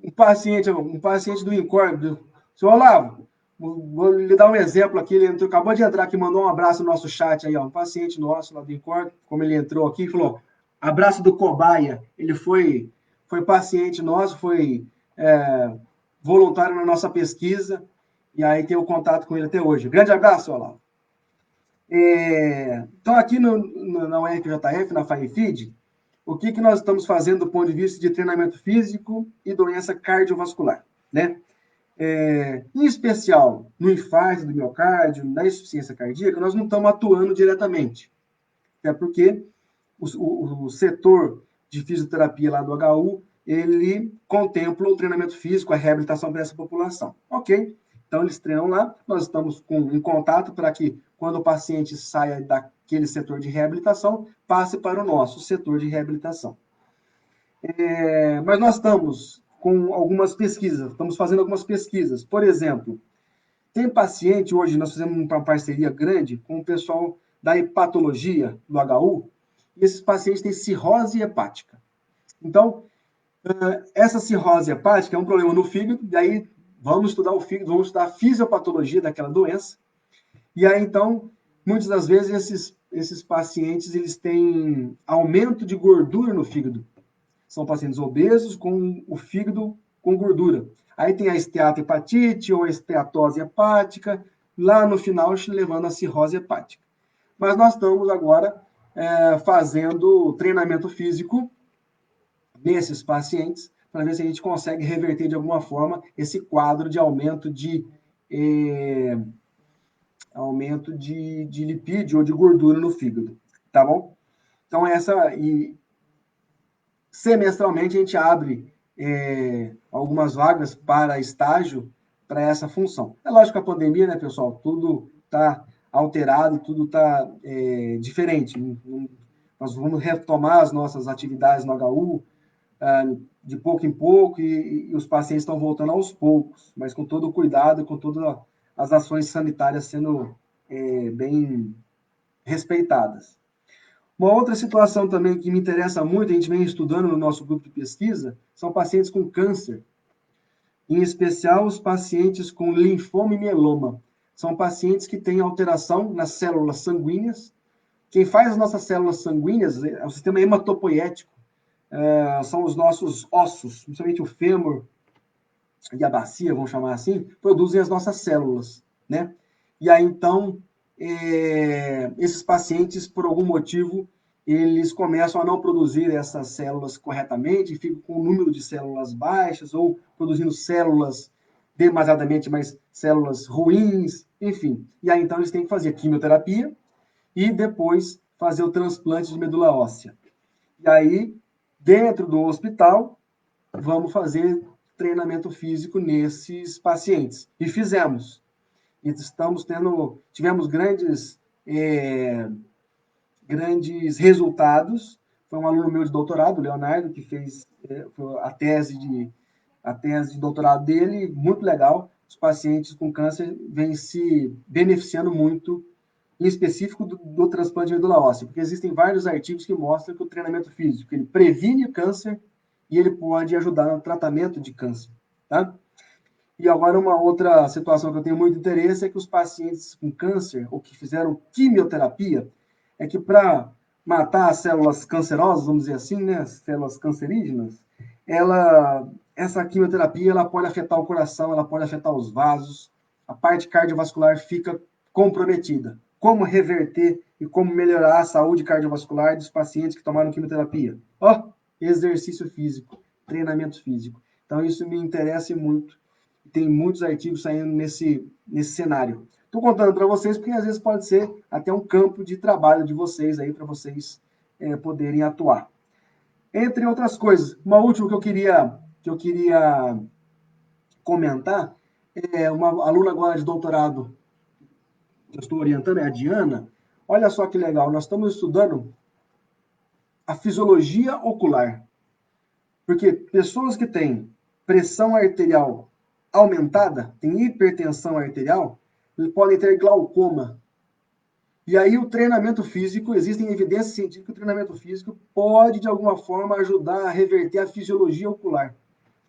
um paciente do INCOR, senhor Olavo, vou lhe dar um exemplo aqui, ele acabou de entrar aqui, mandou um abraço no nosso chat aí, ó, um paciente nosso lá do INCOR, como ele entrou aqui, falou, abraço do cobaia, ele foi paciente nosso, foi voluntário na nossa pesquisa, e aí tem o contato com ele até hoje. Grande abraço, Olavo. Então, aqui na UFJF, na FAEFID, o que nós estamos fazendo do ponto de vista de treinamento físico e doença cardiovascular, né? Em especial, no infarto do miocárdio, na insuficiência cardíaca, nós não estamos atuando diretamente, até porque o setor de fisioterapia lá do HU, ele contempla o treinamento físico, a reabilitação para essa população. Ok? Então, eles treinam lá, nós estamos em contato para que, quando o paciente saia daquele setor de reabilitação, passe para o nosso setor de reabilitação. Mas nós estamos com algumas pesquisas, estamos fazendo algumas pesquisas. Por exemplo, tem paciente, hoje nós fizemos uma parceria grande com o pessoal da hepatologia do HU, e esses pacientes têm cirrose hepática. Então, essa cirrose hepática é um problema no fígado, e aí vamos estudar o fígado, vamos estudar a fisiopatologia daquela doença, e aí então muitas das vezes esses pacientes eles têm aumento de gordura no fígado. São pacientes obesos com o fígado com gordura. Aí tem a esteatohepatite ou esteatose hepática, lá no final levando a cirrose hepática. Mas nós estamos agora fazendo treinamento físico nesses pacientes para ver se a gente consegue reverter de alguma forma esse quadro de aumento de lipídio ou de gordura no fígado, tá bom? Então, semestralmente a gente abre algumas vagas para estágio para essa função. É lógico que a pandemia, né, pessoal, tudo está alterado, tudo está diferente. Nós vamos retomar as nossas atividades no HU de pouco em pouco e os pacientes estão voltando aos poucos, mas com todo o cuidado, com todas as ações sanitárias sendo bem respeitadas. Uma outra situação também que me interessa muito, a gente vem estudando no nosso grupo de pesquisa, são pacientes com câncer, em especial os pacientes com linfoma e mieloma. São pacientes que têm alteração nas células sanguíneas. Quem faz as nossas células sanguíneas é o sistema hematopoético, são os nossos ossos, principalmente o fêmur e a bacia, vamos chamar assim, produzem as nossas células, né? E aí, então, esses pacientes, por algum motivo, eles começam a não produzir essas células corretamente, ficam com o número de células baixas, ou produzindo células demasiadamente, mas células ruins, enfim. E aí, então, eles têm que fazer quimioterapia e depois fazer o transplante de medula óssea. E aí, dentro do hospital, vamos fazer treinamento físico nesses pacientes. E fizemos. E tivemos grandes resultados. Foi um aluno meu de doutorado, o Leonardo, que fez a tese de doutorado dele, muito legal. Os pacientes com câncer vêm se beneficiando muito, em específico do transplante de medula óssea, porque existem vários artigos que mostram que o treinamento físico ele previne câncer e ele pode ajudar no tratamento de câncer, tá? E agora uma outra situação que eu tenho muito interesse é que os pacientes com câncer ou que fizeram quimioterapia, é que para matar as células cancerosas, vamos dizer assim, né, as células cancerígenas, essa quimioterapia ela pode afetar o coração, ela pode afetar os vasos, a parte cardiovascular fica comprometida. Como reverter e como melhorar a saúde cardiovascular dos pacientes que tomaram quimioterapia? Exercício físico, treinamento físico. Então, isso me interessa muito. Tem muitos artigos saindo nesse cenário. Estou contando para vocês porque às vezes pode ser até um campo de trabalho de vocês aí para vocês poderem atuar. Entre outras coisas, uma última que eu queria comentar é uma aluna agora de doutorado que eu estou orientando, é a Diana. Olha só que legal, nós estamos estudando a fisiologia ocular. Porque pessoas que têm pressão arterial aumentada, têm hipertensão arterial, eles podem ter glaucoma. E aí o treinamento físico, existem evidências científicas que o treinamento físico pode, de alguma forma, ajudar a reverter a fisiologia ocular.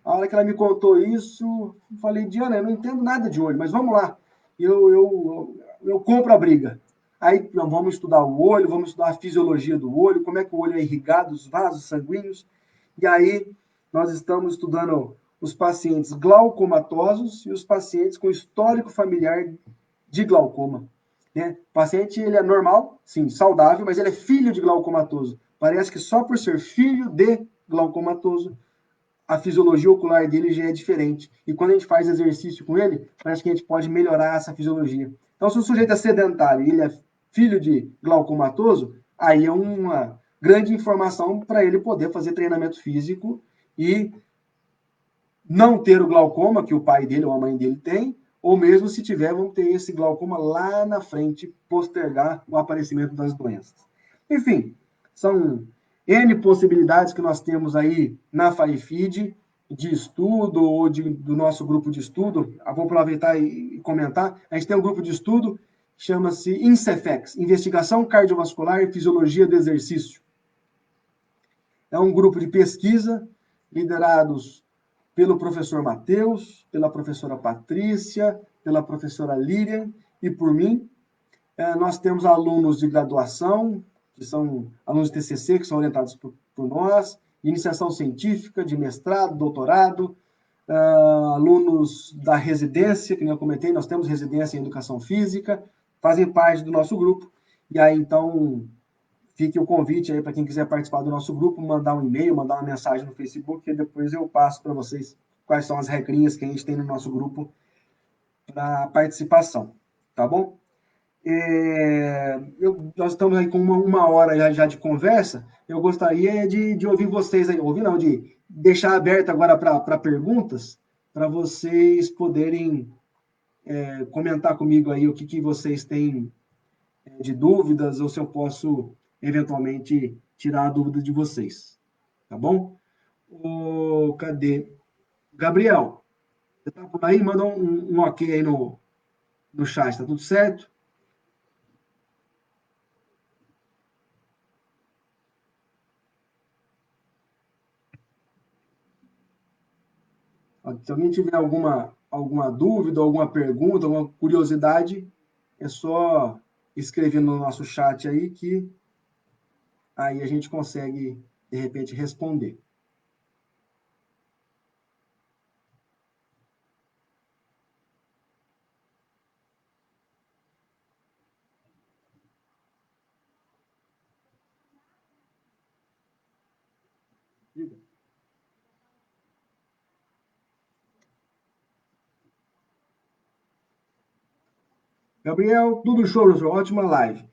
A hora que ela me contou isso, eu falei, Diana, eu não entendo nada de olho, mas vamos lá. Eu compro a briga. Aí vamos estudar o olho, vamos estudar a fisiologia do olho, como é que o olho é irrigado, os vasos sanguíneos. E aí nós estamos estudando os pacientes glaucomatosos e os pacientes com histórico familiar de glaucoma. Né? O paciente ele é normal, sim, saudável, mas ele é filho de glaucomatoso. Parece que só por ser filho de glaucomatoso, a fisiologia ocular dele já é diferente. E quando a gente faz exercício com ele, parece que a gente pode melhorar essa fisiologia. Então, se o sujeito é sedentário e ele é filho de glaucomatoso, aí é uma grande informação para ele poder fazer treinamento físico e não ter o glaucoma que o pai dele ou a mãe dele tem, ou mesmo se tiver, vão ter esse glaucoma lá na frente, postergar o aparecimento das doenças. Enfim, são N possibilidades que nós temos aí na FAIFID de estudo ou do nosso grupo de estudo. Vou aproveitar e comentar. A gente tem um grupo de estudo que chama-se INCEFEX, Investigação Cardiovascular e Fisiologia do Exercício. É um grupo de pesquisa liderados pelo professor Matheus, pela professora Patrícia, pela professora Líria e por mim. Nós temos alunos de graduação, que são alunos de TCC, que são orientados por nós, de iniciação científica, de mestrado, doutorado, alunos da residência, que eu comentei, nós temos residência em educação física, fazem parte do nosso grupo. E aí, então, fique o convite aí para quem quiser participar do nosso grupo, mandar um e-mail, mandar uma mensagem no Facebook, e depois eu passo para vocês quais são as regrinhas que a gente tem no nosso grupo para participação, tá bom? Nós estamos aí com uma hora já de conversa. Eu gostaria de ouvir vocês aí, ouvir não, de deixar aberto agora para perguntas, para vocês poderem comentar comigo aí o que vocês têm de dúvidas, ou se eu posso eventualmente tirar a dúvida de vocês. Tá bom? Cadê? Gabriel, você está por aí? Manda um ok aí no chat, tá tudo certo? Se alguém tiver alguma dúvida, alguma pergunta, alguma curiosidade, é só escrever no nosso chat aí que aí a gente consegue, de repente, responder. Gabriel, tudo show, professor. Ótima live.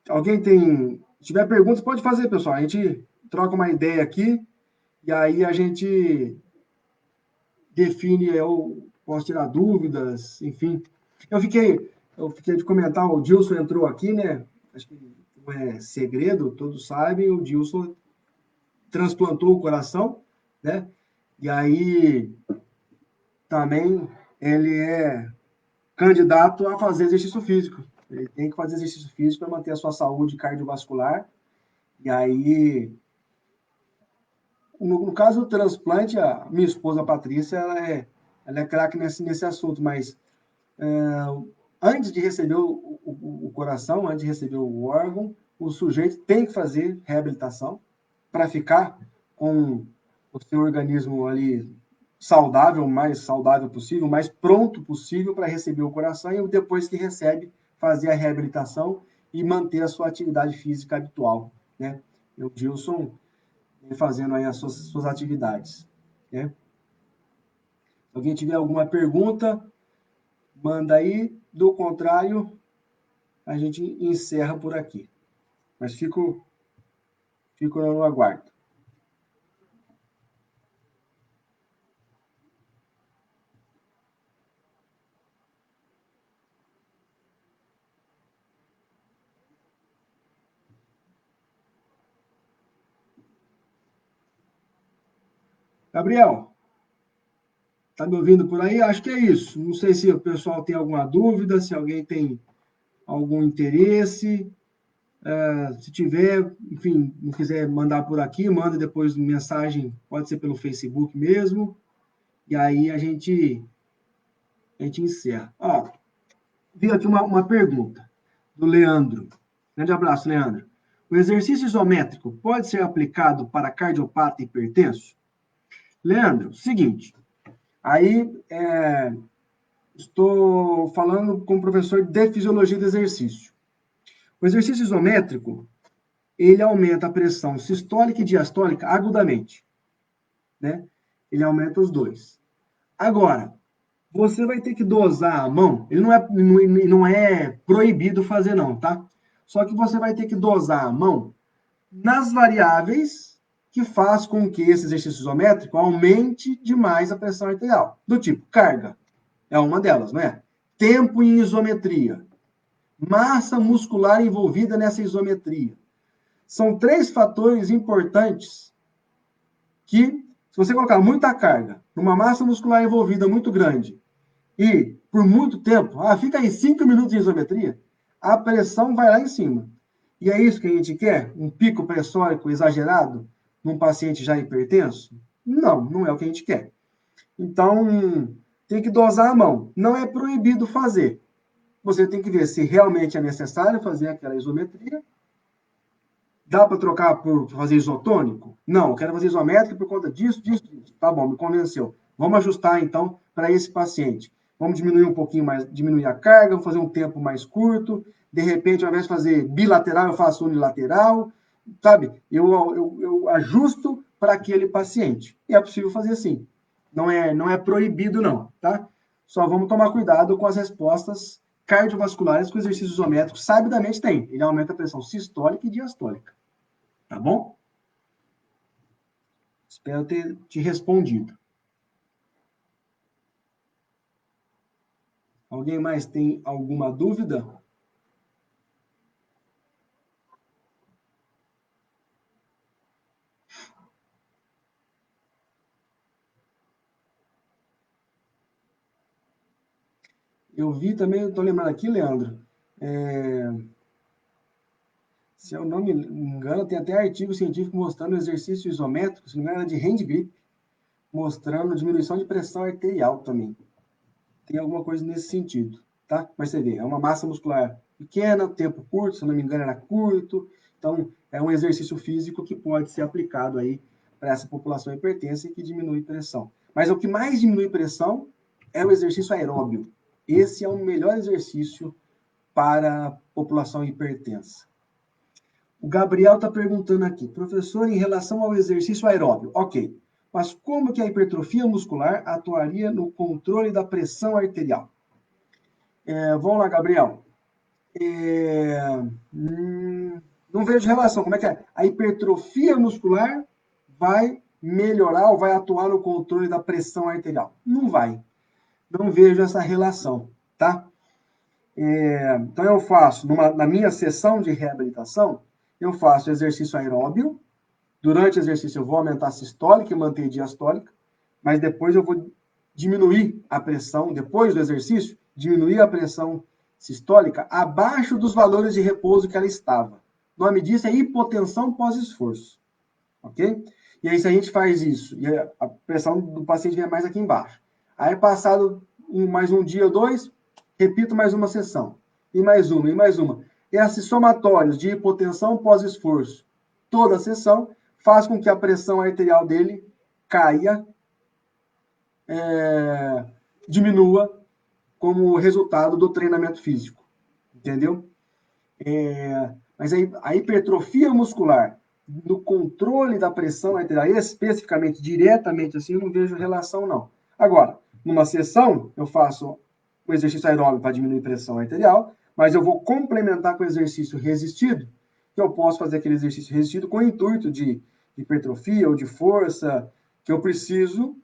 Alguém se tiver perguntas, pode fazer, pessoal. A gente troca uma ideia aqui e aí a gente define, eu posso tirar dúvidas, enfim. Eu fiquei de comentar, o Dilson entrou aqui, né? Acho que não é segredo, todos sabem, o Dilson transplantou o coração, né? E aí também ele é candidato a fazer exercício físico. Ele tem que fazer exercício físico para manter a sua saúde cardiovascular. E aí, no caso do transplante, a minha esposa Patrícia, ela é craque nesse assunto, mas antes de receber o coração, antes de receber o órgão, o sujeito tem que fazer reabilitação para ficar com o seu organismo ali saudável, o mais saudável possível, o mais pronto possível para receber o coração e depois que recebe, fazer a reabilitação e manter a sua atividade física habitual, né? O Gilson vem fazendo aí as suas atividades, né? Se alguém tiver alguma pergunta, manda aí, do contrário, a gente encerra por aqui. Mas fico no aguardo. Gabriel, tá me ouvindo por aí? Acho que é isso. Não sei se o pessoal tem alguma dúvida, se alguém tem algum interesse. Se tiver, enfim, não quiser mandar por aqui, manda depois mensagem, pode ser pelo Facebook mesmo. E aí a gente encerra. Ó, vi aqui uma pergunta do Leandro. Grande abraço, Leandro. O exercício isométrico pode ser aplicado para cardiopata hipertenso? Leandro, seguinte, aí estou falando com o professor de fisiologia do exercício. O exercício isométrico, ele aumenta a pressão sistólica e diastólica agudamente, né? Ele aumenta os dois. Agora, você vai ter que dosar a mão, ele não é proibido fazer não, tá? Só que você vai ter que dosar a mão nas variáveis que faz com que esse exercício isométrico aumente demais a pressão arterial. Do tipo, carga é uma delas, não é? Tempo em isometria, massa muscular envolvida nessa isometria. São três fatores importantes que, se você colocar muita carga numa massa muscular envolvida muito grande e por muito tempo, fica aí 5 minutos em isometria, a pressão vai lá em cima. E é isso que a gente quer? Um pico pressórico exagerado num paciente já hipertenso? Não, não é o que a gente quer. Então, tem que dosar a mão. Não é proibido fazer. você tem que ver se realmente é necessário fazer aquela isometria. Dá para trocar por fazer isotônico? Não, eu quero fazer isométrico por conta disso, disso, disso. Tá bom, me convenceu. Vamos ajustar, então, para esse paciente. Vamos diminuir um pouquinho mais, diminuir a carga, vamos fazer um tempo mais curto. De repente, ao invés de fazer bilateral, eu faço unilateral. Sabe? Eu ajusto para aquele paciente. E é possível fazer assim. Não é proibido, não, tá? Só vamos tomar cuidado com as respostas cardiovasculares que o exercício isométrico sabidamente tem. Ele aumenta a pressão sistólica e diastólica. Tá bom? Espero ter te respondido. Alguém mais tem alguma dúvida? Eu vi também, estou lembrando aqui, Leandro, se eu não me engano, tem até artigo científico mostrando exercício isométrico, se não me engano, era de hand grip, mostrando diminuição de pressão arterial também. Tem alguma coisa nesse sentido, tá? Mas você vê, é uma massa muscular pequena, tempo curto, se eu não me engano era curto, então é um exercício físico que pode ser aplicado aí para essa população hipertensa e que diminui pressão. Mas o que mais diminui pressão é o exercício aeróbio. Esse é o melhor exercício para a população hipertensa. O Gabriel está perguntando aqui, professor, em relação ao exercício aeróbio, ok, mas como que a hipertrofia muscular atuaria no controle da pressão arterial? Vamos lá, Gabriel. É, não vejo relação. Como é que é? A hipertrofia muscular vai melhorar ou vai atuar no controle da pressão arterial? Não vai. Não vejo essa relação, tá? Então, eu faço, na minha sessão de reabilitação, eu faço exercício aeróbio. Durante o exercício, eu vou aumentar a sistólica e manter a diastólica, mas depois eu vou diminuir a pressão, depois do exercício, diminuir a pressão sistólica abaixo dos valores de repouso que ela estava. O nome disso é hipotensão pós-esforço, ok? E aí, se a gente faz isso, e a pressão do paciente vem mais aqui embaixo. Aí, passado mais um dia ou dois, repito mais uma sessão. E mais uma, e mais uma. E esses somatórios de hipotensão pós-esforço, toda a sessão, faz com que a pressão arterial dele caia, diminua como resultado do treinamento físico. Entendeu? Mas a hipertrofia muscular, no controle da pressão arterial, especificamente, diretamente assim, eu não vejo relação, não. Agora, numa sessão, eu faço o exercício aeróbico para diminuir a pressão arterial, mas eu vou complementar com o exercício resistido, que eu posso fazer aquele exercício resistido com o intuito de hipertrofia ou de força, que eu preciso,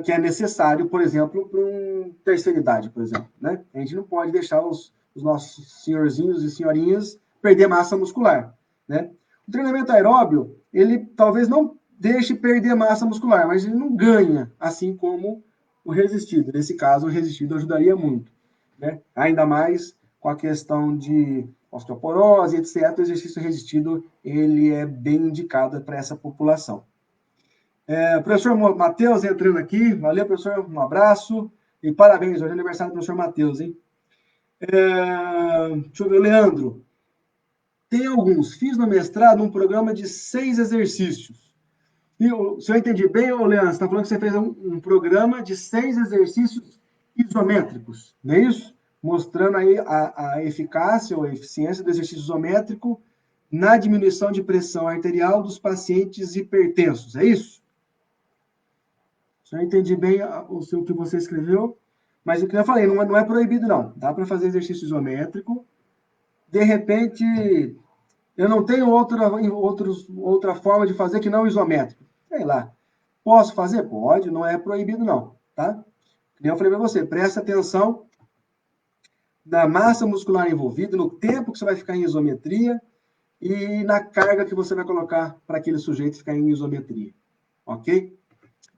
que é necessário, por exemplo, para uma terceira idade, por exemplo. Né? A gente não pode deixar os nossos senhorzinhos e senhorinhas perder massa muscular. Né? O treinamento aeróbio, ele talvez não deixe perder massa muscular, mas ele não ganha, assim como o resistido. Nesse caso, o resistido ajudaria muito. Né? Ainda mais com a questão de osteoporose, etc. O exercício resistido, ele é bem indicado para essa população. Professor Matheus entrando aqui. Valeu, professor. Um abraço. E parabéns. Hoje é aniversário do professor Matheus, hein? Deixa eu ver, Leandro. Tem alguns. Fiz no mestrado um programa de 6 exercícios. E, se eu entendi bem, Leandro, você está falando que você fez um programa de 6 exercícios isométricos, não é isso? Mostrando aí a eficácia ou a eficiência do exercício isométrico na diminuição de pressão arterial dos pacientes hipertensos, é isso? Se eu entendi bem o que você escreveu, mas o que eu falei, não é proibido, não. Dá para fazer exercício isométrico. De repente, eu não tenho outra forma de fazer que não isométrico. Sei lá. Posso fazer? Pode, não é proibido, não. Tá? Como eu falei para você, presta atenção na massa muscular envolvida, no tempo que você vai ficar em isometria e na carga que você vai colocar para aquele sujeito ficar em isometria. Ok?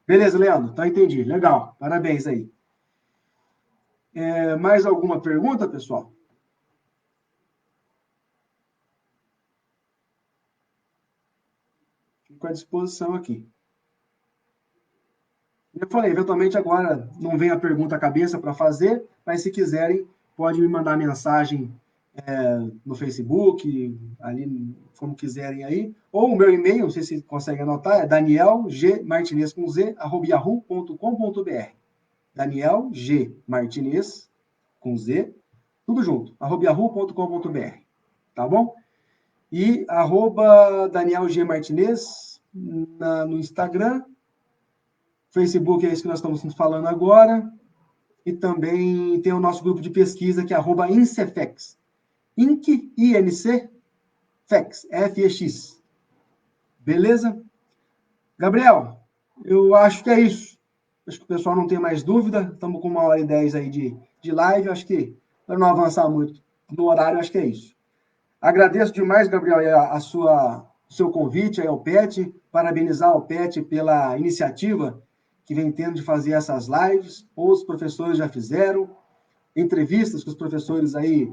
Beleza, Leandro? Então entendi. Legal. Parabéns aí. Mais alguma pergunta, pessoal? Fico à disposição aqui. Eu falei, eventualmente agora não vem a pergunta à cabeça para fazer, mas se quiserem, pode me mandar mensagem no Facebook, ali, como quiserem aí, ou o meu e-mail, não sei se conseguem anotar, é danielgmartinez com z, @yahoo.com.br. Daniel G. Martinez, com Z, tudo junto, @yahoo.com.br, tá bom? E @Daniel G. Martinez no Instagram, Facebook é isso que nós estamos falando agora, e também tem o nosso grupo de pesquisa que é @Incefex, Inc, I-N-C, FEX, F-E-X. Beleza? Gabriel, eu acho que é isso. Acho que o pessoal não tem mais dúvida. Estamos com 1h10 aí de live. Acho que, para não avançar muito no horário, acho que é isso. Agradeço demais, Gabriel, o seu convite aí ao PET. Parabenizar ao PET pela iniciativa que vem tendo de fazer essas lives. Outros professores já fizeram. Entrevistas com os professores aí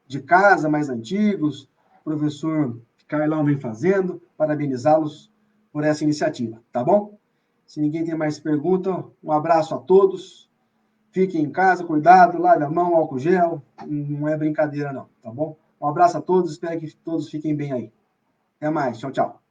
de casa, mais antigos. O professor Carlão vem fazendo. Parabenizá-los por essa iniciativa, tá bom? Se ninguém tem mais pergunta, um abraço a todos. Fiquem em casa, cuidado, lave a mão, álcool gel. Não é brincadeira, não, tá bom? Um abraço a todos, espero que todos fiquem bem aí. Até mais, tchau, tchau.